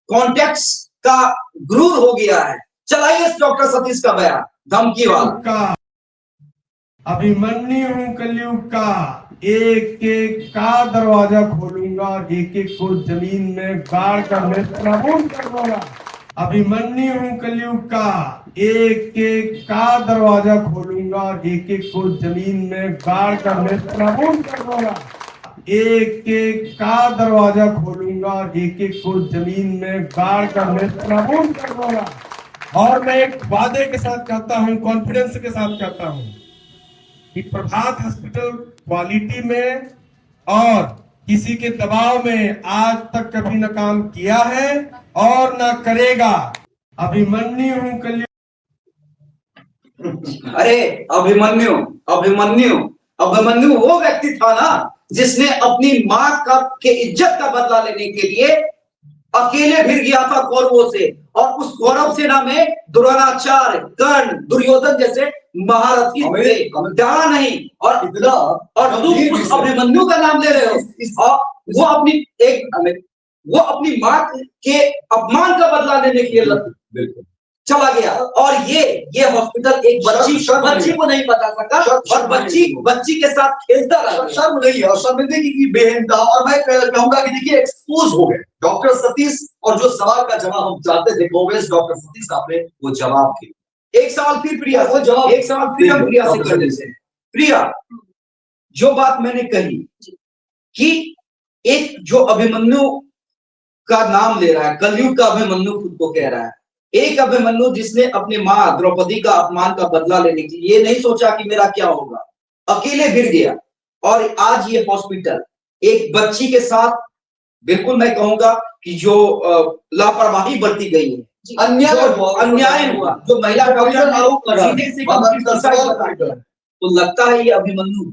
कॉन्टेक्ट्स का गुरूर हो गया है। चलाइए इस डॉक्टर सतीश का बयान धमकी वाला। अभिमन्यु कलयुग का एक एक का दरवाजा खोलूंगा, एक एक को जमीन में गाड़ कर नेस्तनाबूद कर दूंगा। अभिमन्यु कलयुग का एक एक का दरवाजा खोलूंगा, एक एक को जमीन में गाड़ कर नेस्तनाबूद कर दूंगा। एक एक का दरवाजा खोलूंगा, एक एक को जमीन में गाड़ कर नेस्तनाबूद कर दूंगा। और मैं एक वादे के साथ कहता हूं, कॉन्फिडेंस के साथ कहता हूं कि प्रभात हॉस्पिटल क्वालिटी में और किसी के दबाव में आज तक कभी न काम किया है और न करेगा। अभिमन्यु कलयुग। अरे अभिमन्यु वो व्यक्ति था ना जिसने अपनी मां के इज्जत का बदला लेने के लिए अकेले भिड़ गया था कौरवों से, और उस कौरव सेना में द्रोणाचार्य, कर्ण, दुर्योधन जैसे महारथी थे, डरा नहीं। और तुम उस अभिमन्यु का नाम ले रहे हो और वो अपनी मां के अपमान का बदला लेने के लिए चला गया। और ये हॉस्पिटल एक बच्ची को नहीं बता सका और बच्ची के साथ खेलता रहा। शर्म नहीं है और शर्मिंदगी की बेहदा। और मैं कहूंगा कि देखिए एक्सपोज हो गए डॉक्टर सतीश, और जो सवाल का जवाब हम चाहते थे कांग्रेस डॉक्टर सतीश आपने वो जवाब दिया। एक सवाल फिर प्रिया से कर देते हैं। प्रिया, जो बात मैंने कही कि एक जो अभिमन्यु का नाम ले रहा है, कलयुग का अभिमन्यु खुद को कह रहा है, एक अभिमन्यु जिसने अपनी मां द्रौपदी का अपमान का बदला लेने के लिए ये नहीं सोचा कि मेरा क्या होगा, अकेले भिड़ गया। और आज ये हॉस्पिटल एक बच्ची के साथ, बिल्कुल मैं कहूंगा कि जो लापरवाही बरती गई है, अन्याय हुआ, जो महिला डॉक्टर आरोप लगा, तो लगता है ये अभिमन्यु।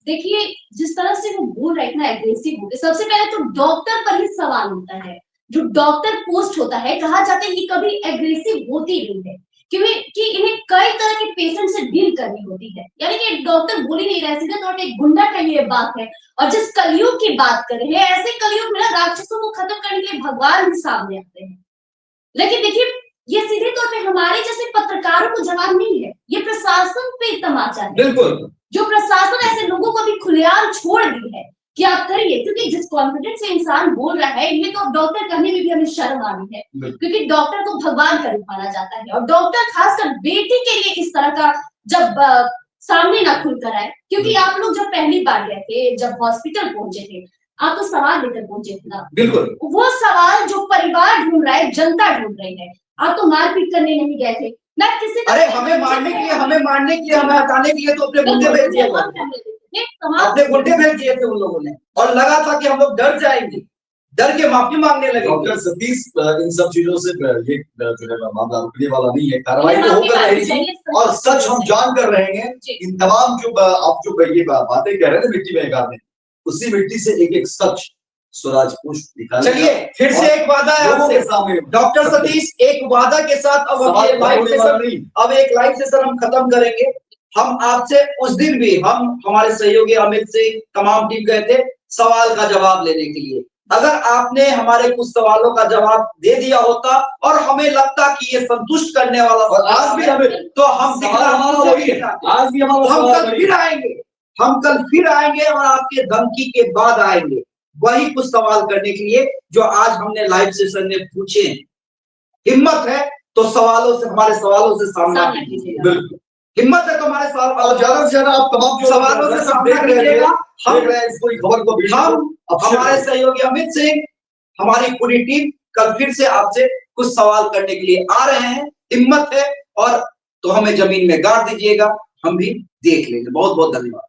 देखिए जिस तरह से वो बोल रहे इतना एग्रेसिव हो गए, सबसे पहले तो डॉक्टर पर ही सवाल होता है। जो डॉक्टर पोस्ट होता है, कहा जाता है ये कभी एग्रेसिव होती नहीं है क्योंकि इन्हें कई तरह के पेशेंट से डील करनी होती है। यानी कि डॉक्टर बोल ही नहीं रहे, सीधे तौर पे एक गुंडा का ये बात है। और जिस कलयुग की बात कर रहे हैं, ऐसे कलयुग में राक्षसों को खत्म करने के लिए भगवान भी सामने आते हैं। लेकिन देखिए ये सीधे तौर पे हमारे जैसे पत्रकारों को जवाब नहीं है, ये प्रशासन पे तमाचा है। बिल्कुल, जो प्रशासन ऐसे लोगों को भी खुलेआम छोड़ दी है कि आप करिए, क्योंकि जिस कॉन्फिडेंस से इंसान बोल रहा है, इन्हें तो डॉक्टर करने में भी हमें शर्म आनी है, क्योंकि डॉक्टर को भगवान का रूप माना जाता है। और डॉक्टर खासकर बेटी के लिए इस तरह का जब सामने ना खुल कर आए, क्योंकि आप लोग जब पहली बार गए थे, जब हॉस्पिटल पहुंचे थे, आप तो सवाल लेकर पहुंचे थे ना। बिल्कुल, वो सवाल जो परिवार ढूंढ रहा है, जनता ढूंढ रही है। आप तो मारपीट करने नहीं गए थे ना किसी। अरे हमें मारने के लिए, हमें हटाने के लिए तो अपने गुंडे भेज दिए, अपने गुंडे भेज दिए थे उन लोगों ने, और लगा था कि हम लोग डर जाएंगे, डर के माफी मांगने लगे। डॉक्टर सतीश इन सब चीजों से ये जो है मामला रुकने वाला नहीं है, कार्रवाई तो होकर रहेगी और सच हम जान कर रहेंगे। इन तमाम जो आप जो ये बातें कह रहे थे मिट्टी में गाड़ने, उसी मिट्टी से एक एक सच स्वराज पुष्प निकाले। चलिए फिर से एक वादा है आपके सामने डॉक्टर सतीश, एक वादा के साथ अब एक लाइव सेशन हम खत्म करेंगे। हम आपसे उस दिन भी हमारे सहयोगी अमित सिंह, तमाम टीम गए थे सवाल का जवाब लेने के लिए। अगर आपने हमारे कुछ सवालों का जवाब दे दिया होता और हमें लगता कि ये संतुष्ट करने वाला, और आज भी हमें, तो हम आज भी हम कल फिर आएंगे और आपके धमकी के बाद आएंगे वही कुछ सवाल करने के लिए जो आज हमने लाइव सेशन में पूछे। हिम्मत है तो हमारे सवालों से सामना कीजिए। बिल्कुल हिम्मत है तो हमारे सवाल ज्यादा से ज्यादा आप तमाम सवालों से सामना कीजिएगा। हम हमारे सहयोगी अमित सिंह, हमारी पूरी टीम कल फिर से आपसे कुछ सवाल करने के लिए आ रहे हैं। हिम्मत है और तो हमें जमीन में गाड़ दीजिएगा, हम भी देख लेंगे। बहुत बहुत धन्यवाद।